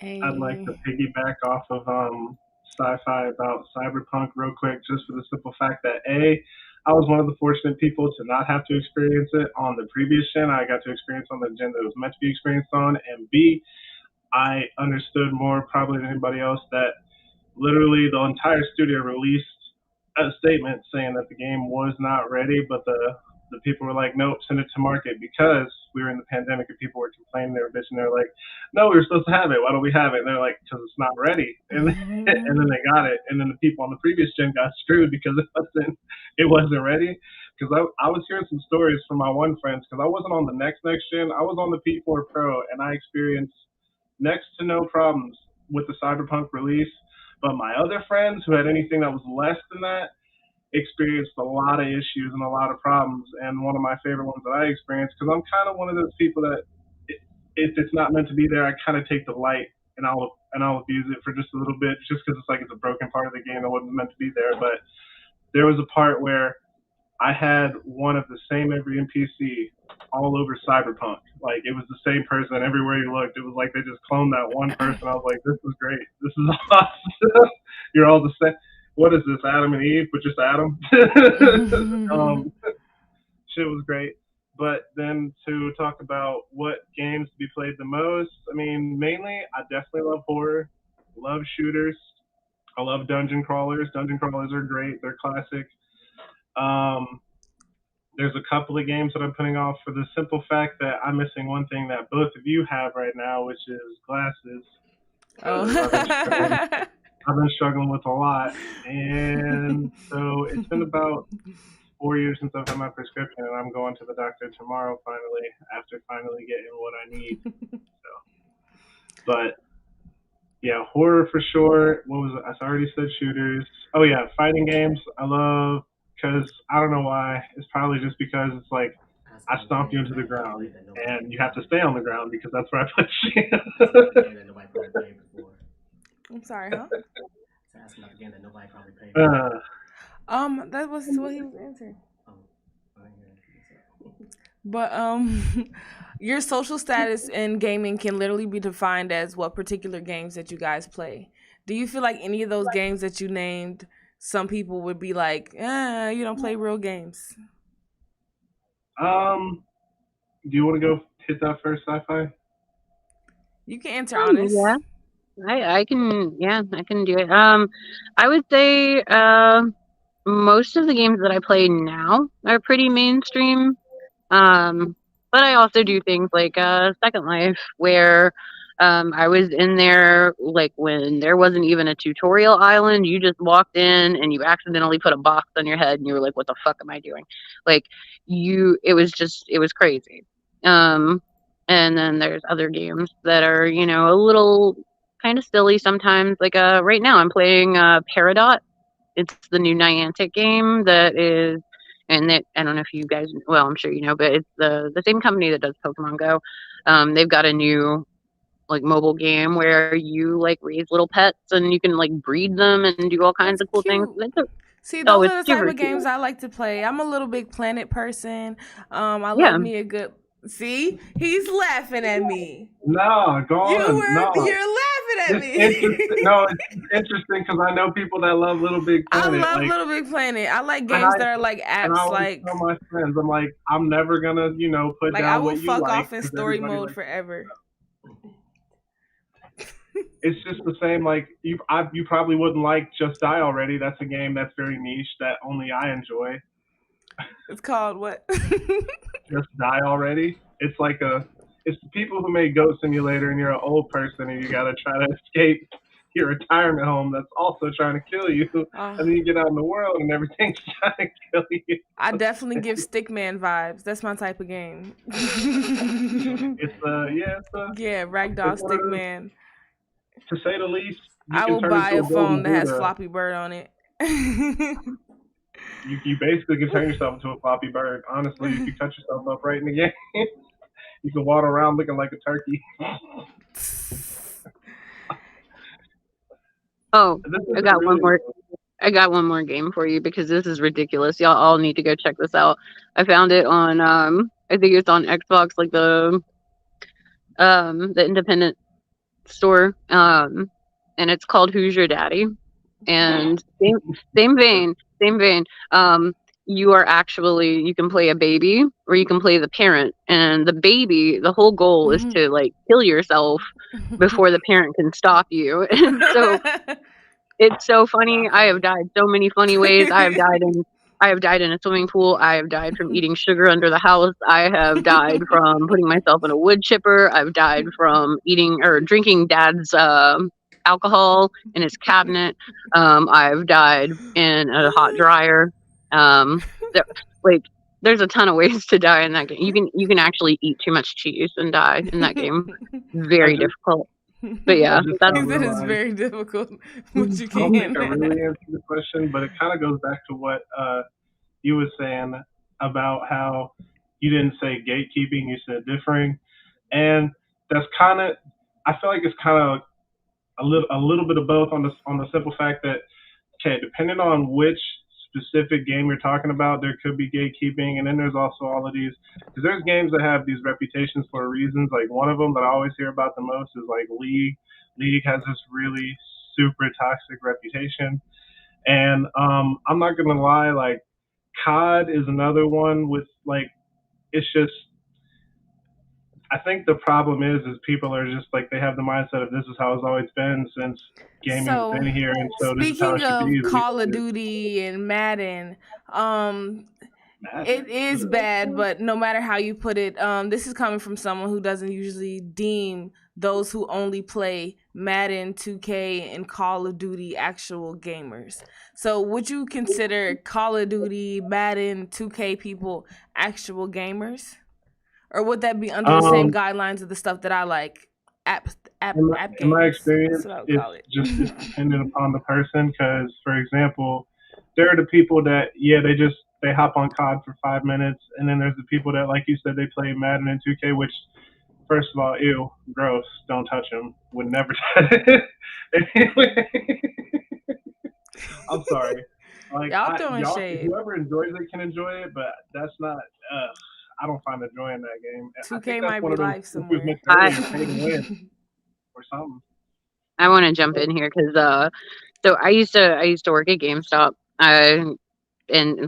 I'd like to piggyback off of sci-fi about Cyberpunk real quick, just for the simple fact that I was one of the fortunate people to not have to experience it on the previous gen. I got to experience on the gen that it was meant to be experienced on, and B, I understood more probably than anybody else that literally the entire studio released a statement saying that the game was not ready, but the people were like, nope, send it to market, because we were in the pandemic and people were complaining, they were bitching, they were like, no, we were supposed to have it, why don't we have it? And they're like, because it's not ready. And then they got it, and then the people on the previous gen got screwed because it wasn't ready. Because I was hearing some stories from my one friends, because I wasn't on the next gen, I was on the P4 Pro, and I experienced next to no problems with the Cyberpunk release. But my other friends who had anything that was less than that experienced a lot of issues and a lot of problems. And one of my favorite ones that I experienced, because I'm kind of one of those people that if it's not meant to be there, I kind of take delight and I'll abuse it for just a little bit, just because it's like it's a broken part of the game that wasn't meant to be there. But there was a part where I had one of the same every NPC all over Cyberpunk. Like, it was the same person everywhere you looked. It was like they just cloned that one person. I was like, this is great. This is awesome. You're all the same. What is this, Adam and Eve, but just Adam? Shit was great. But then to talk about what games to be played the most, I mean, mainly, I definitely love horror, love shooters. I love dungeon crawlers. Dungeon crawlers are great. They're classic. There's a couple of games that I'm putting off for the simple fact that I'm missing one thing that both of you have right now, which is glasses. I've been struggling with a lot. And so it's been about 4 years since I've had my prescription, and I'm going to the doctor tomorrow finally, after finally getting what I need. But yeah, horror for sure. What was it? I already said shooters. Oh yeah, fighting games. I love, because I don't know why. It's probably just because it's like I stomp you into the ground, and you have to stay on the ground because that's where I put you. I'm sorry, huh? That's not the game that nobody probably paid. That was what he was answering. But your social status in gaming can literally be defined as what particular games that you guys play. Do you feel like any of those games that you named, some people would be like, you don't play real games? Do you want to go hit that first, Sci-Fi? You can answer honest. Yeah. I can do it. I would say most of the games that I play now are pretty mainstream. But I also do things like Second Life, where I was in there like when there wasn't even a tutorial island. You just walked in and you accidentally put a box on your head and you were like, what the fuck am I doing? Like it was crazy. And then there's other games that are, you know, a little kind of silly sometimes. Like right now I'm playing Peridot. It's the new Niantic game that is, and that I don't know if you guys, well, I'm sure you know, but it's the same company that does Pokemon Go. They've got a new like mobile game where you like raise little pets and you can like breed them and do all kinds of cool things. See, Oh, those it's are the type super of games cute. I like to play. I'm a little big Planet person. I Yeah. love me a good. See, he's laughing at me. No, go on. You're laughing at It's me. interesting. No, it's interesting because I know people that love Little Big I Planet. love like, Little Big Planet. I like and games I- that are like and I apps, always like tell my friends, I'm like, I'm never gonna, you know, put I down will what you fuck like. off in 'cause story everybody mode likes- forever. It's just the same. Like you probably wouldn't like Just Die Already. That's a game that's very niche that only I enjoy. It's called what? Just Die Already. It's like it's the people who made Goat Simulator, and you're an old person, and you gotta try to escape your retirement home that's also trying to kill you, and then you get out in the world, and everything's trying to kill you. I definitely give Stickman vibes. That's my type of game. It's yeah, Ragdoll it's one of those- Stickman. To say the least, you I can will turn buy into a phone that has Buddha. Floppy Bird on it. You basically can turn yourself into a floppy bird. Honestly, you can cut yourself up right in the game. You can waddle around looking like a turkey. Oh, This I is got one really- more. I got one more game for you because this is ridiculous. Y'all all need to go check this out. I found it on I think it's on Xbox, like the independent store. And it's called Who's Your Daddy? And same vein. You can play a baby or you can play the parent, and the baby, the whole goal is to like kill yourself before the parent can stop you. And so it's so funny. I have died so many funny ways. I have died in a swimming pool. I have died from eating sugar under the house. I have died from putting myself in a wood chipper. I've died from eating or drinking dad's alcohol in his cabinet. I've died in a hot dryer. There's a ton of ways to die in that game. You can actually eat too much cheese and die in that game. Very difficult. But yeah, that's That is very difficult, but you I don't think can. I really answered the question, but it kind of goes back to what you were saying about how you didn't say gatekeeping, you said differing, and that's kind of, I feel like it's kind of a little bit of both on the simple fact that, okay, depending on which specific game you're talking about, there could be gatekeeping, and then there's also all of these, because there's games that have these reputations for reasons. Like one of them that I always hear about the most is like League. League has this really super toxic reputation, and I'm not gonna lie, like COD is another one with like, it's just, I think the problem is people are just like, they have the mindset of this is how it's always been since gaming's So, been here, and so this is how it speaking should of be. Call of Duty and Madden, it is bad, but no matter how you put it, this is coming from someone who doesn't usually deem those who only play Madden, 2K, and Call of Duty actual gamers. So would you consider Call of Duty, Madden, 2K people actual gamers? Or would that be under the same guidelines of the stuff that I like? App In my games. experience, That's what I would call it's it. just it's dependent upon the person. Because, for example, there are the people that they hop on COD for 5 minutes, and then there's the people that, like you said, they play Madden and 2K, which, first of all, ew, gross, don't touch them. Would never touch it. Anyway, I'm sorry. Like, Y'all throwing shade. Whoever enjoys it can enjoy it, but that's not. I don't find it enjoying that game. I 2K think that's might one be of those life things we somewhere. mentioned earlier, pay to win or something. I want to jump in here because so I used to work at GameStop. And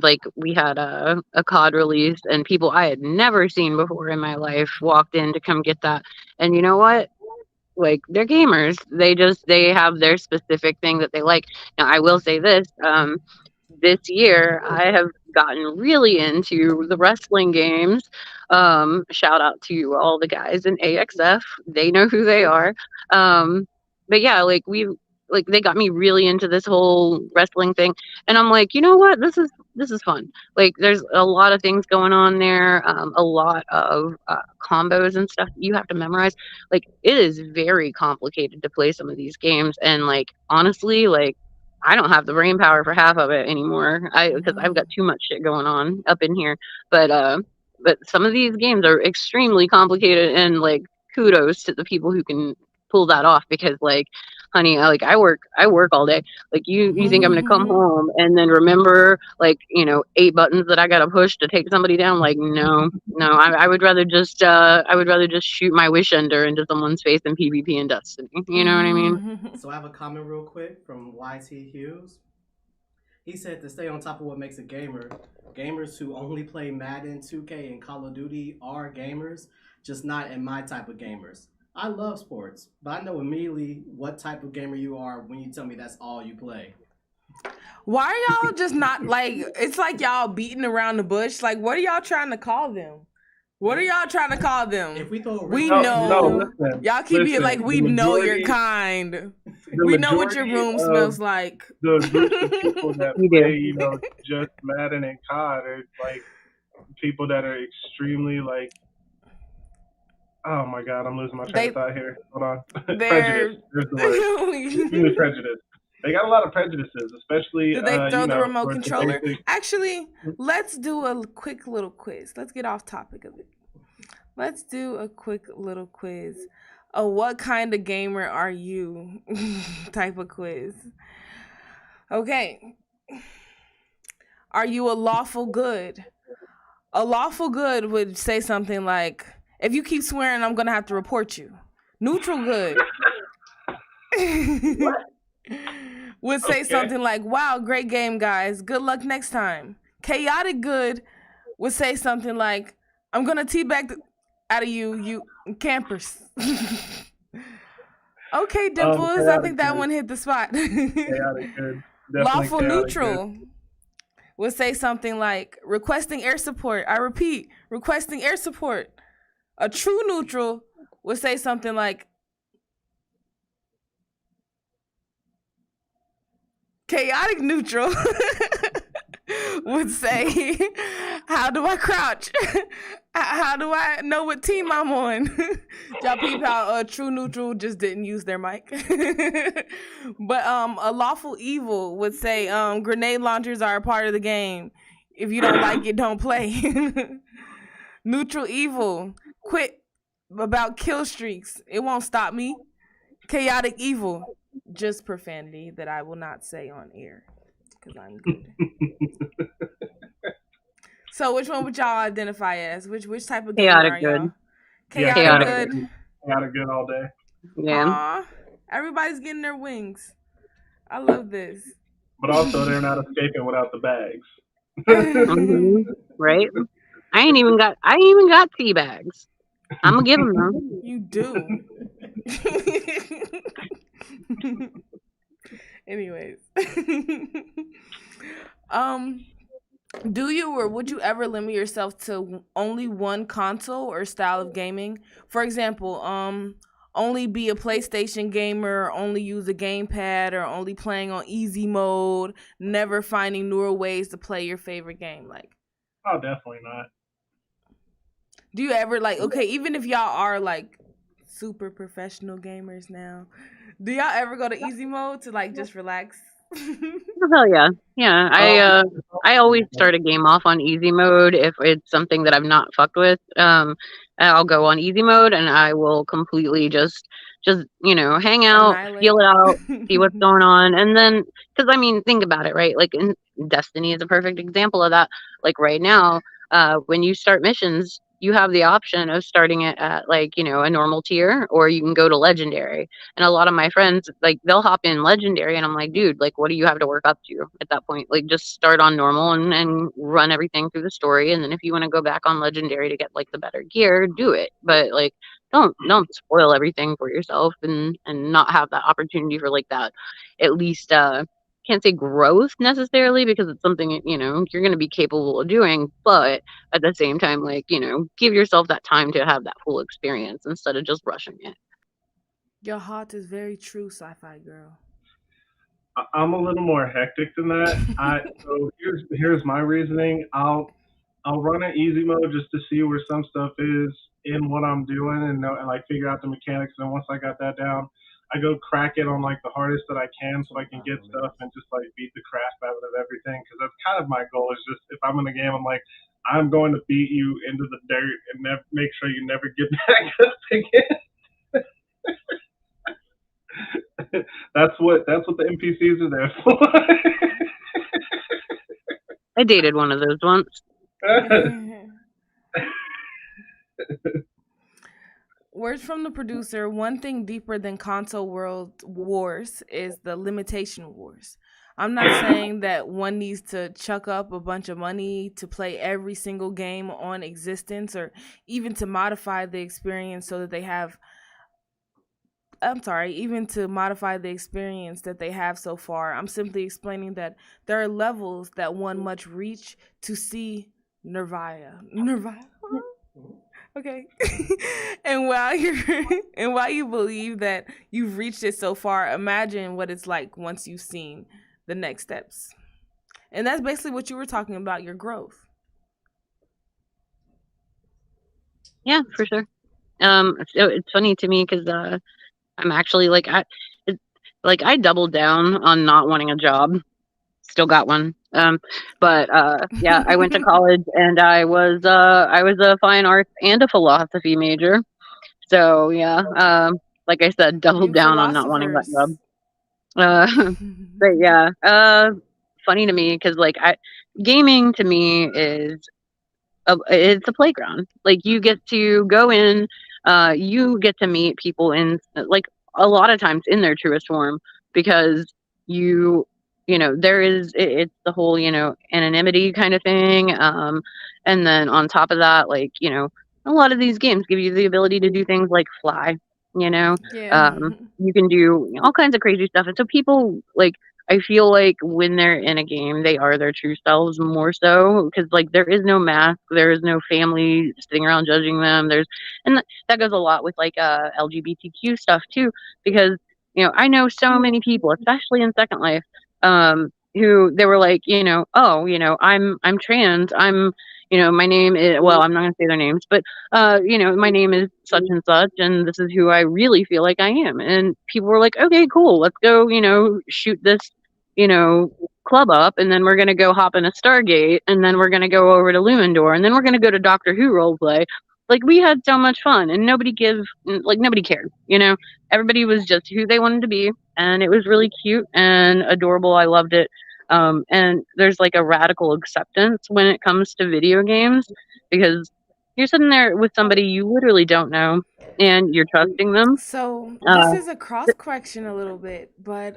like we had a COD release, and people I had never seen before in my life walked in to come get that. And you know what? Like, they're gamers. They have their specific thing that they like. Now I will say this, this year I have gotten really into the wrestling games. Shout out to all the guys in AXF. They know who they are. But yeah, like they got me really into this whole wrestling thing, and I'm like, you know what? This is fun. Like, there's a lot of things going on there, a lot of combos and stuff that you have to memorize. Like, it is very complicated to play some of these games, and like honestly, like I don't have the brain power for half of it anymore. Because I've got too much shit going on up in here. But some of these games are extremely complicated, and like kudos to the people who can pull that off, because like honey, I work all day. Like you think I'm gonna come home and then remember like 8 buttons that I gotta push to take somebody down? Like no, I would rather just shoot my wish ender into someone's face in PvP and Destiny. You know what I mean? So I have a comment real quick from YT Hughes. He said to stay on top of what makes a gamer, gamers who only play Madden, 2K, and Call of Duty are gamers, just not in my type of gamers. I love sports, but I know immediately what type of gamer you are when you tell me that's all you play. Why are y'all just not like, it's like y'all beating around the bush? Like, what are y'all trying to call them? What are y'all trying to call them? If we throw we no, know. listen, Y'all keep it like we know majority- you're kind. the We know what your majority room of smells like. The groups of people that We do. play, just Madden and COD are like people that are extremely like, oh my god, I'm losing my train of thought here. Hold on. They're- Prejudice. There's the word. Extremely prejudice. They got a lot of prejudices, especially. Do they throw the remote towards the controller? basic- Actually, let's do a quick little quiz. Let's get off topic of it. Let's do a quick little quiz. A what kind of gamer are you type of quiz. Okay. Are you a lawful good? A lawful good would say something like, if you keep swearing, I'm going to have to report you. Neutral good would say Okay. something like, wow, great game, guys. Good luck next time. Chaotic good would say something like, I'm going to teabag out of you campers. Okay, Dimples, I think that chaotic one hit the spot. Chaotic good. Definitely Lawful chaotic neutral good. would say something like, requesting air support. I repeat, requesting air support. A true neutral would say something like, chaotic neutral would say, how do I crouch? How do I know what team I'm on? Y'all peep how a true neutral just didn't use their mic. But a lawful evil would say, grenade launchers are a part of the game. If you don't like it, don't play. Neutral evil, quit about kill streaks. It won't stop me. Chaotic evil, just profanity that I will not say on air because I'm good. So which one would y'all identify as? Which type of gamer Chaotic are y'all? good. Chaotic chaotic good. Chaotic good all day. Yeah. Aw, everybody's getting their wings. I love this. But also, they're not escaping without the bags. Mhm. Right? I ain't even got tea bags. I'm gonna give them though. You do. Anyways. Do you or would you ever limit yourself to only one console or style of gaming? For example, only be a PlayStation gamer, or only use a gamepad, or only playing on easy mode, never finding newer ways to play your favorite game? Like, Oh, definitely not. do you ever like, okay, even if y'all are like super professional gamers now, do y'all ever go to easy mode to like just relax? Hell yeah. Yeah. I always start a game off on easy mode if it's something that I've not fucked with. I'll go on easy mode and I will completely just hang out, feel it out, see what's going on. And then, because I mean, think about it, right? Like in Destiny is a perfect example of that. Like right now, when you start missions, you have the option of starting it at like, a normal tier, or you can go to legendary. And a lot of my friends, like, they'll hop in legendary and I'm like, dude, like, what do you have to work up to at that point? Like, just start on normal and run everything through the story. And then if you want to go back on legendary to get like the better gear, do it. But like, don't spoil everything for yourself and not have that opportunity for like that, at least can't say growth necessarily because it's something, you know, you're going to be capable of doing, but at the same time, like, you know, give yourself that time to have that full experience instead of just rushing it. Your heart is very true, sci-fi girl. I'm a little more hectic than that. So here's my reasoning. I'll run an easy mode just to see where some stuff is in what I'm doing and like figure out the mechanics. And once I got that down, I go crack it on like the hardest that I can so I can get stuff and just like beat the crap out of everything. Because that's kind of my goal. Is just if I'm in a game, I'm like, I'm going to beat you into the dirt and make sure you never get back up again. That's what the NPCs are there for. I dated one of those once. Words from the producer: one thing deeper than console world wars is the limitation wars. I'm not saying that one needs to chuck up a bunch of money to play every single game on existence or even to modify the experience so that they have even to modify the experience that they have so far. I'm simply explaining that there are levels that one must reach to see Nirvana. Okay. and while you believe that you've reached it so far, imagine what it's like once you've seen the next steps. And that's basically what you were talking about, your growth. Yeah, for sure. It's funny to me because I'm actually like I doubled down on not wanting a job. Still got one. But yeah, I went to college and I was a fine arts and a philosophy major. So yeah, like I said, doubled down on not wanting that job. But yeah, funny to me because like gaming to me is it's a playground. Like you get to go in, you get to meet people in like a lot of times in their truest form because you know it's the whole anonymity kind of thing, and then on top of that, like a lot of these games give you the ability to do things like fly. You can do all kinds of crazy stuff, and so people like. I feel like when they're in a game, they are their true selves more so because like there is no mask, there is no family sitting around judging them. And that goes a lot with like LGBTQ stuff too, because I know so many people, especially in Second Life, who they were like, I'm trans, my name is, well, I'm not going to say their names, but, my name is such and such, and this is who I really feel like I am. And people were like, okay, cool, let's go, shoot this, club up, and then we're going to go hop in a Stargate, and then we're going to go over to Lumendor, and then we're going to go to Doctor Who roleplay. Like, we had so much fun, and nobody cared, Everybody was just who they wanted to be, and it was really cute and adorable. I loved it. And there's like a radical acceptance when it comes to video games because you're sitting there with somebody you literally don't know and you're trusting them. So this is a cross correction a little bit, but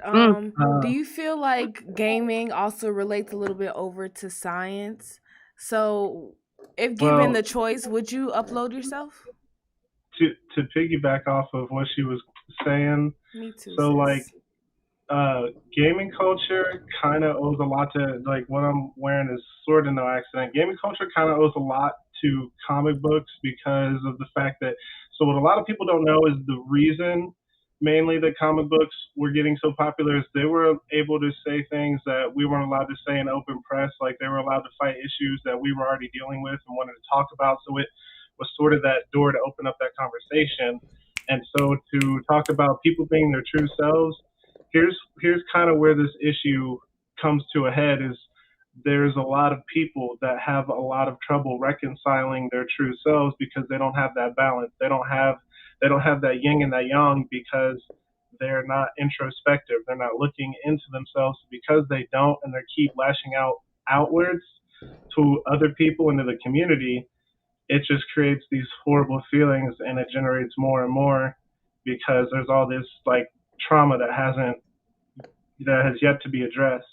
do you feel like gaming also relates a little bit over to science? So if given the choice, would you upload yourself? To piggyback off of what she was saying, me too. So like gaming culture kind of owes a lot to, like, what I'm wearing is sort of no accident. Gaming culture kind of owes a lot to comic books because of the fact that, so what a lot of people don't know is the reason mainly that comic books were getting so popular is they were able to say things that we weren't allowed to say in open press. Like they were allowed to fight issues that we were already dealing with and wanted to talk about. So it was sort of that door to open up that conversation. And so to talk about people being their true selves, here's kind of where this issue comes to a head is there's a lot of people that have a lot of trouble reconciling their true selves because they don't have that balance. They don't have that yin and that yang because they're not introspective. They're not looking into themselves because they don't, and they keep lashing out outwards to other people into the community. It just creates these horrible feelings and it generates more and more because there's all this like trauma that has yet to be addressed.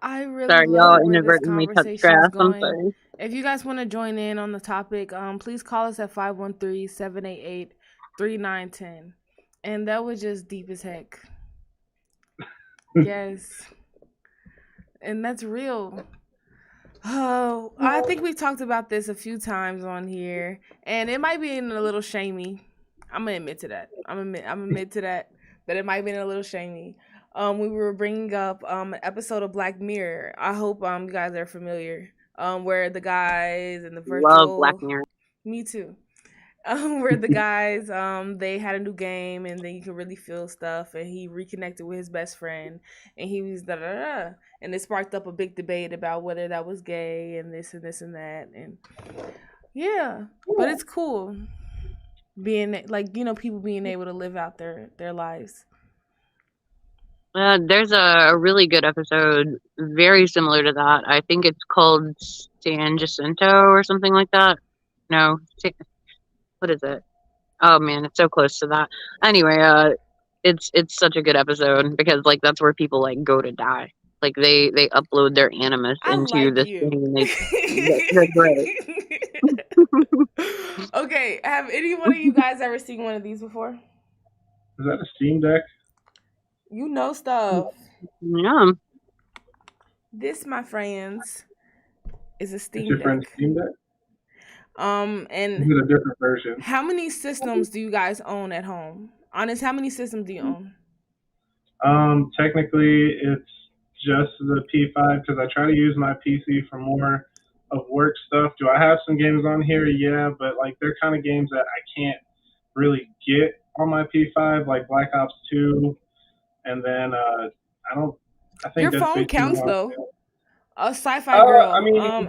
I really sorry, love y'all where this inadvertently touched conversation is grass. I'm going. sorry. If you guys want to join in on the topic, please call us at 513-788-3910. And that was just deep as heck. Yes. And that's real. Oh, I think we've talked about this a few times on here, and it might be a little shamey. I'm gonna admit to that. I'm admit to that it might be a little shamey. We were bringing up an episode of Black Mirror. I hope you guys are familiar. Where the guys and the Love Black virtual. Mirror. Me too. Where the guys they had a new game, and then you could really feel stuff, and he reconnected with his best friend, and he was da da da, and it sparked up a big debate about whether that was gay and this and this and that, and yeah, but it's cool being like, you know, people being able to live out their lives. There's a really good episode, very similar to that. I think it's called San Jacinto or something like that. No, what is it? Oh man, it's so close to that. Anyway, it's such a good episode because like that's where people like go to die. Like they upload their animus into this thing and they're great. Okay, have any one of you guys ever seen one of these before? Is that a Steam Deck? You know stuff. Yeah. This, my friends, is a It's Steam your Deck. friend's Steam Deck? And Is it a different version? how many systems do you guys own at home? Honest, how many systems do you own? Technically, it's just the P5 because I try to use my PC for more of work stuff. Do I have some games on here? Yeah, but like they're kind of games that I can't really get on my P5, like Black Ops 2, and then I think Your Dead phone Space 2 counts on though. sale. A sci-fi girl. I mean-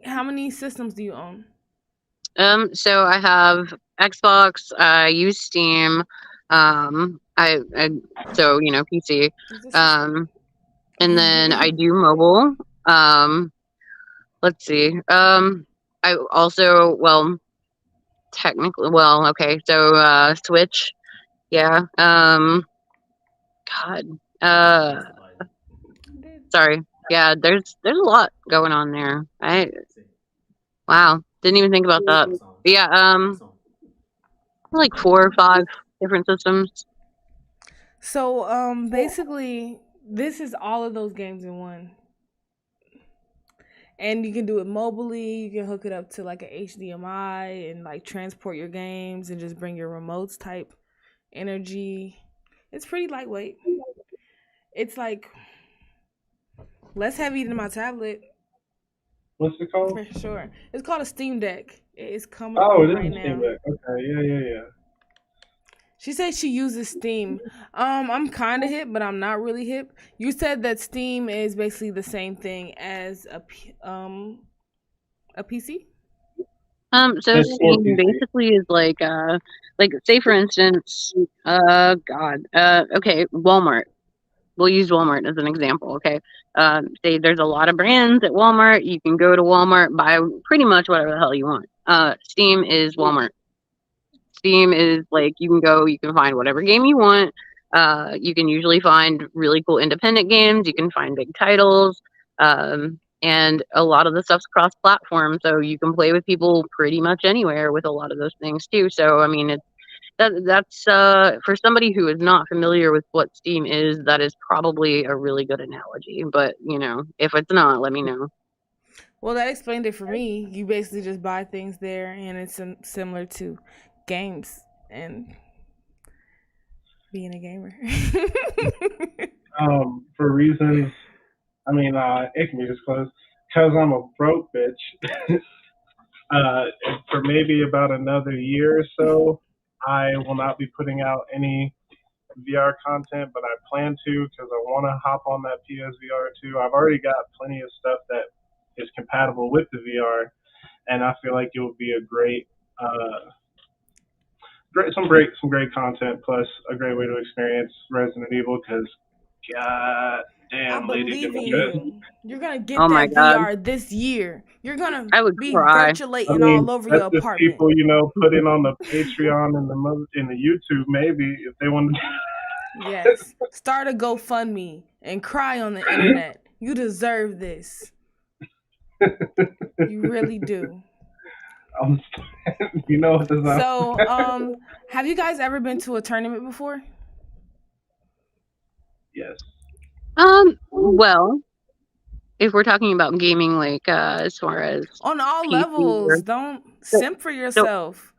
how many systems do you own? So I have Xbox. I use Steam. I so you know PC. And then I do mobile. Let's see. I also technically okay. So Switch. Yeah. God. Sorry. Yeah. There's a lot going on there. Wow. Didn't even think about that. But yeah. Like 4 or 5 different systems. So basically this is all of those games in one. And you can do it mobily. You can hook it up to like an HDMI and like transport your games and just bring your remotes type energy. It's pretty lightweight. It's like less heavy than my tablet. What's it called? For sure. It's called a Steam Deck. It's coming Oh, up it is right a Steam now. Deck. Okay, yeah. She said she uses Steam. I'm kind of hip, but I'm not really hip. You said that Steam is basically the same thing as a PC? So It's for Steam PC. basically is like say for instance, okay, Walmart. We'll use Walmart as an example, okay? Say there's a lot of brands at Walmart. You can go to Walmart, buy pretty much whatever the hell you want. Steam is Walmart. Steam is like you can go, you can find whatever game you want. You can usually find really cool independent games. You can find big titles. And a lot of the stuff's cross-platform, so you can play with people pretty much anywhere with a lot of those things too. So I mean, that's for somebody who is not familiar with what Steam is, that is probably a really good analogy. But you know, if it's not, let me know. Well, that explained it for me. You basically just buy things there, and it's similar to games and being a gamer. For reasons, I mean, it can be disclosed because I'm a broke bitch. For maybe about another year or so, I will not be putting out any VR content, but I plan to because I want to hop on that PSVR 2. I've already got plenty of stuff that is compatible with the VR, and I feel like it would be a great, some great content plus a great way to experience Resident Evil because, god damn, I lady, believe in you. You're gonna get Oh my that God. VR this year. You're gonna I would be cry. virtualating all over that's your just apartment. people, put in on the Patreon and the YouTube maybe if they want to. Yes. Start a GoFundMe and cry on the internet. You deserve this. You really do. You know what this is. So, have you guys ever been to a tournament before? Yes. Well, if we're talking about gaming, like as far as On all PC levels, don't so, simp for so yourself.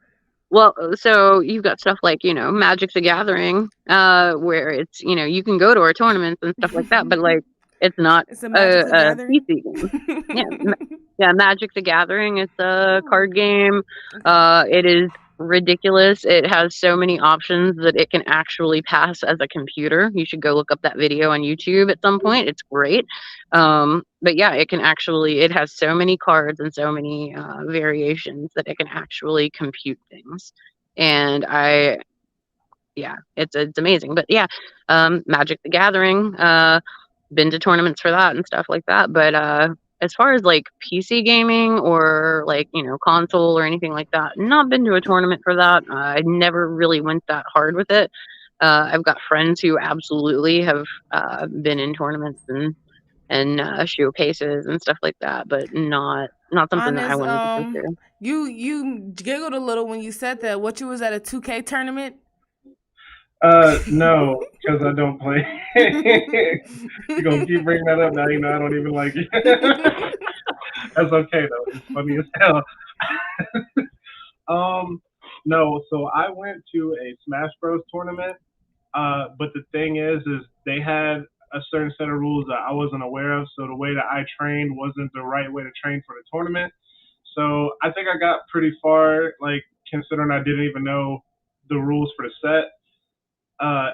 well, so you've got stuff like, Magic the Gathering, where it's, you can go to our tournaments and stuff like that, but like it's not It's a Magic the a Gathering. PC game. Yeah, Magic the Gathering, it's a card game. It is ridiculous. It has so many options that it can actually pass as a computer. You should go look up that video on YouTube at some point. It's great. But yeah, it has so many cards and so many variations that it can actually compute things. And it's amazing. But yeah, Magic the Gathering, been to tournaments for that and stuff like that. But as far as like PC gaming or like, console or anything like that, not been to a tournament for that. I never really went that hard with it. I've got friends who absolutely have been in tournaments and showcases and stuff like that, but not something that I Honest, wanted to consider. you giggled a little when you said that. What, you was at a 2K tournament? No, because I don't play. You're gonna keep bringing that up now. You know I don't even like it. That's okay though. It's funny as hell. No. So I went to a Smash Bros tournament. But the thing is they had a certain set of rules that I wasn't aware of. So the way that I trained wasn't the right way to train for the tournament. So I think I got pretty far, like considering I didn't even know the rules for the set.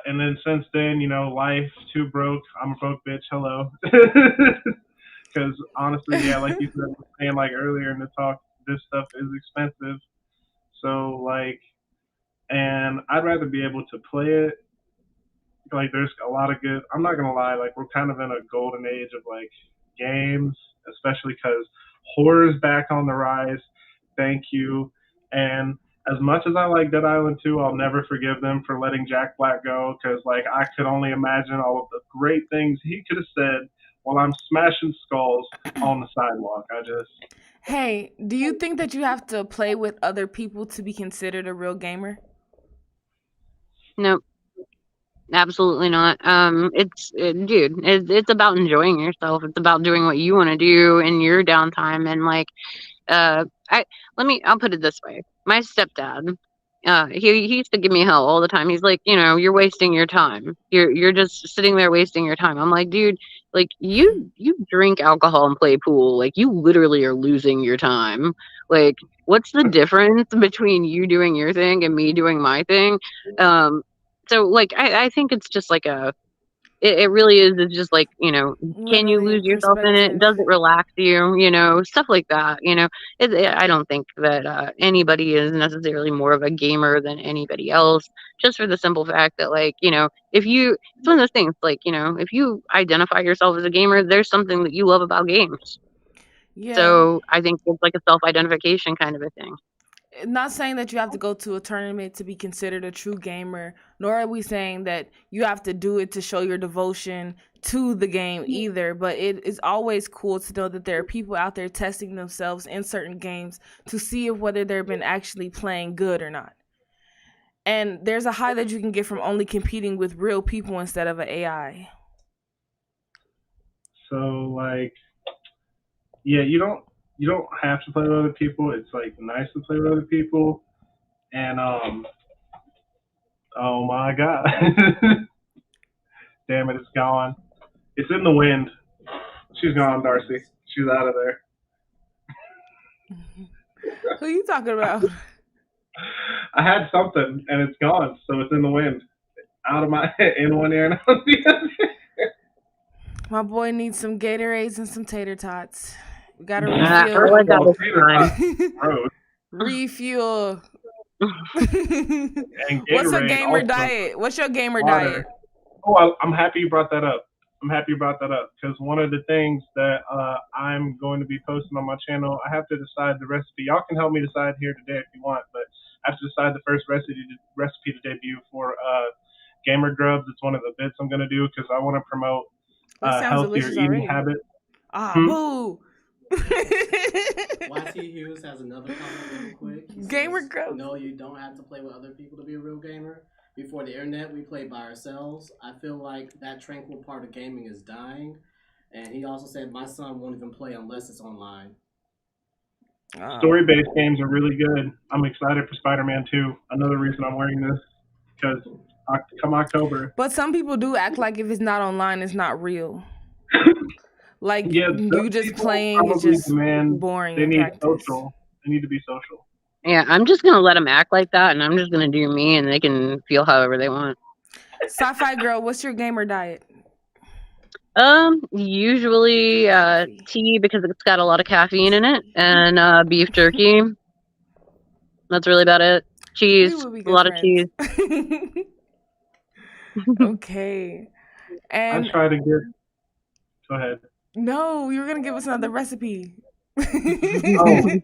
And then since then, life too broke. I'm a broke bitch. Hello. Because honestly, yeah, like you said, saying like earlier in the talk, this stuff is expensive. So like, and I'd rather be able to play it. Like there's a lot of good. I'm not gonna lie. Like we're kind of in a golden age of like games, especially because horror's back on the rise. Thank you. And as much as I like Dead Island 2, I'll never forgive them for letting Jack Black go because, like, I could only imagine all of the great things he could have said while I'm smashing skulls on the sidewalk. Hey, do you think that you have to play with other people to be considered a real gamer? Nope. Absolutely not. It's about enjoying yourself. It's about doing what you want to do in your downtime. And like, I'll put it this way. My stepdad, he used to give me hell all the time. He's like, you're wasting your time. You're just sitting there wasting your time. I'm like, dude, like you drink alcohol and play pool. Like you literally are losing your time. Like, what's the difference between you doing your thing and me doing my thing? So like, I think it's just like it really is. It's just like, can you lose yourself in it? Does it relax you? Stuff like that. I don't think that anybody is necessarily more of a gamer than anybody else, just for the simple fact that like, it's one of those things like, if you identify yourself as a gamer, there's something that you love about games. Yeah. So I think it's like a self-identification kind of a thing. Not saying that you have to go to a tournament to be considered a true gamer, nor are we saying that you have to do it to show your devotion to the game either, but it is always cool to know that there are people out there testing themselves in certain games to see if whether they've been actually playing good or not. And there's a high that you can get from only competing with real people instead of an AI. So like, yeah, you don't have to play with other people. It's like nice to play with other people. And oh my god. Damn it, it's gone. It's in the wind. She's gone, Darcy. She's out of there. Who are you talking about? I had something and it's gone, so it's in the wind. Out of my in one ear and out the other. My boy needs some Gatorades and some tater tots. We gotta refuel. What's a gamer diet? What's your gamer diet? Oh, I'm happy you brought that up. Because one of the things that I'm going to be posting on my channel, I have to decide the recipe. Y'all can help me decide here today if you want, but I have to decide the first recipe to debut for Gamer Grubs. It's one of the bits I'm going to do because I want to promote healthier eating habits. Boo! YT Hughes has another comment real quick. Gamer Grubs. No, you don't have to play with other people to be a real gamer before the internet, we played by ourselves. I feel like that tranquil part of gaming is dying. And he also said my son won't even play unless it's online. Story-based games are really good. I'm excited for Spider-Man 2. Another reason I'm wearing this, because come October. But some people do act like if it's not online, it's not real. Like Yeah, you just people playing is probably just demand boring. They in need practice. social. They need to be social. Yeah, I'm just gonna let them act like that, and I'm just gonna do me, and they can feel however they want. Sci-fi girl, what's your gamer diet? Usually tea because it's got a lot of caffeine in it, and beef jerky. That's really about it. Cheese, We would be a good lot of cheese. friends. Okay. And I try to get. Go ahead. no, you were gonna give us another recipe. Oh, I'm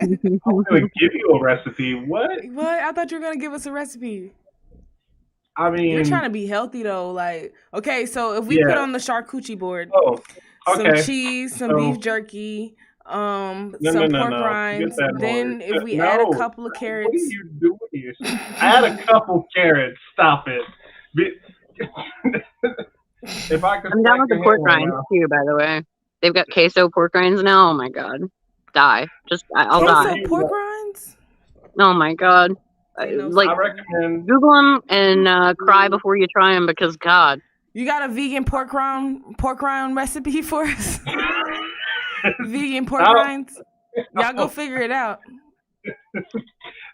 gonna give you a recipe. What? What? I thought you were gonna give us a recipe. I mean, You're trying to be healthy though. Like, okay, so if we put Yeah. on the charcuterie board, Oh, some okay. cheese, some So- beef jerky, some No, pork Forget rinds. that Then word. if we add a No. couple of What are carrots, you doing here? Add a couple carrots. Stop it. If I could I'm down with the smack pork your hand rinds around. too, by the way. They've got queso pork rinds now. Oh my god, die! I'll die. queso pork rinds. Oh my god. Like, I recommend. Google them and cry before you try them because God. You got a vegan pork rind recipe for us? Vegan pork No. rinds. Y'all go figure it out.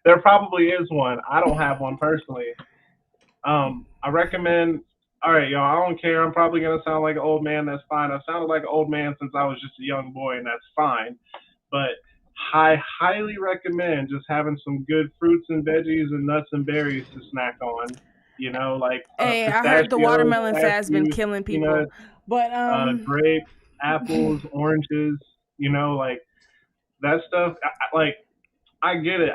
There probably is one. I don't have one personally. I recommend. All right, y'all. I don't care. I'm probably gonna sound like an old man. That's fine. I've sounded like an old man since I was just a young boy, and that's fine. But I highly recommend just having some good fruits and veggies and nuts and berries to snack on. You know, like Hey, I heard the pistachios, watermelon fast been cashews, killing people. peanuts, But grapes, apples, oranges. You know, like that stuff. I get it.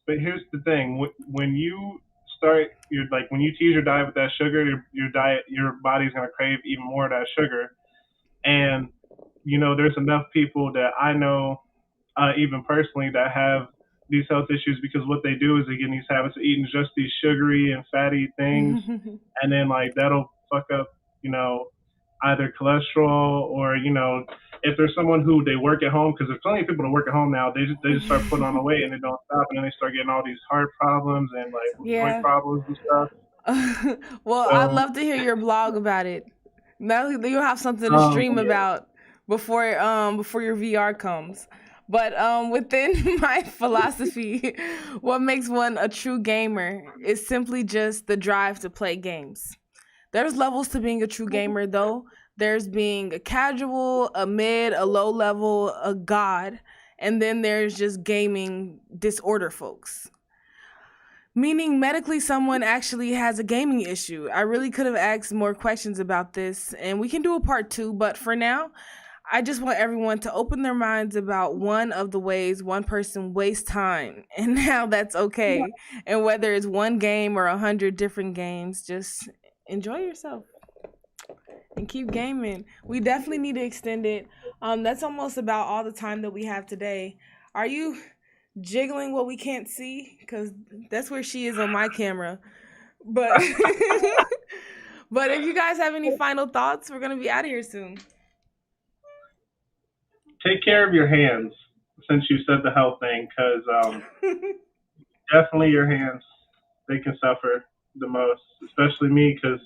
But here's the thing: when you start, when you tease your diet with that sugar, your body's gonna crave even more of that sugar. And you know, there's enough people that I know, even personally, that have these health issues because what they do is they get in these habits of eating just these sugary and fatty things, and then like that'll fuck up, you know, either cholesterol or, you know, if there's someone who they work at home, because there's plenty of people that work at home now, they just start putting on the weight and they don't stop, and then they start getting all these heart problems and like Yeah. joint problems and stuff. well, I'd love to hear your blog about it. Now you'll have something to stream about before your VR comes. But within my philosophy, what makes one a true gamer is simply just the drive to play games. There's levels to being a true gamer, though. There's being a casual, a mid, a low level, a god, and then there's just gaming disorder folks. Meaning medically someone actually has a gaming issue. I really could have asked more questions about this, and we can do a part 2, but for now, I just want everyone to open their minds about one of the ways one person wastes time and how that's okay. And whether it's one game or 100 different games, just enjoy yourself and keep gaming. We definitely need to extend it. That's almost about all the time that we have today. Are you jiggling what we can't see? Because that's where she is on my camera. But but if you guys have any final thoughts, we're going to be out of here soon. Take care of your hands, since you said the health thing, because definitely your hands, they can suffer the most, especially me, because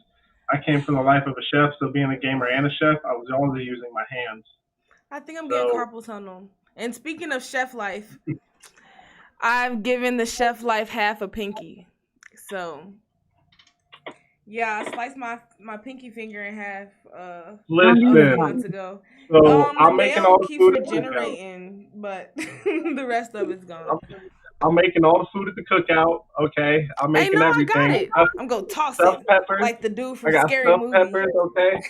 I came from the life of a chef, so being a gamer and a chef, I was always using my hands. I think I'm getting carpal tunnel. And speaking of chef life, I've given the chef life half a pinky. So, yeah, I sliced my pinky finger in half a few months ago. So I'm making all the keeps food at the cookout. regenerating, but the rest of it's gone. I'm making all the food at the cookout. Okay, I'm making everything. I got it. I'm gonna toss Stuffed it peppers. like the dude I from got Scary stuffed Movie. peppers. Okay.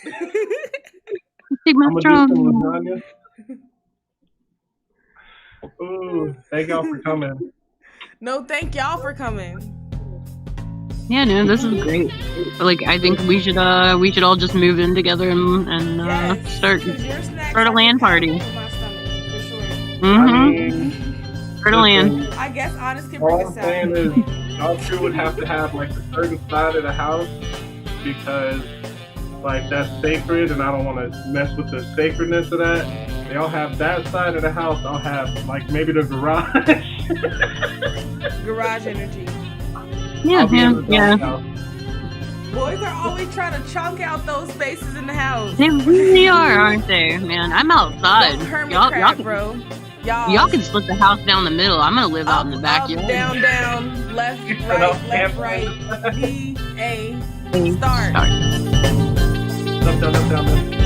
Big I'm gonna do Strong. some lasagna. Ooh, thank y'all for coming. No, thank y'all for coming. Yeah, no, this is great. Like, I think we should all just move in together and start a LAN party. I mean, Start a LAN. I guess Honest can all bring I'm us saying out. is y'all two would have to have like a certain side of the house because like that's sacred, and I don't want to mess with the sacredness of that. They all have that side of the house. I'll have like maybe the garage. Garage energy. I'll be in the Yeah. house. Boys are always trying to chunk out those spaces in the house. They really are, aren't they? Man, I'm outside. Hermit Y'all crab, can, bro. y'all can split the house down the middle. I'm gonna live out in the Up, backyard. down, down, left, right, B, A, start. Up, down, up, down, up.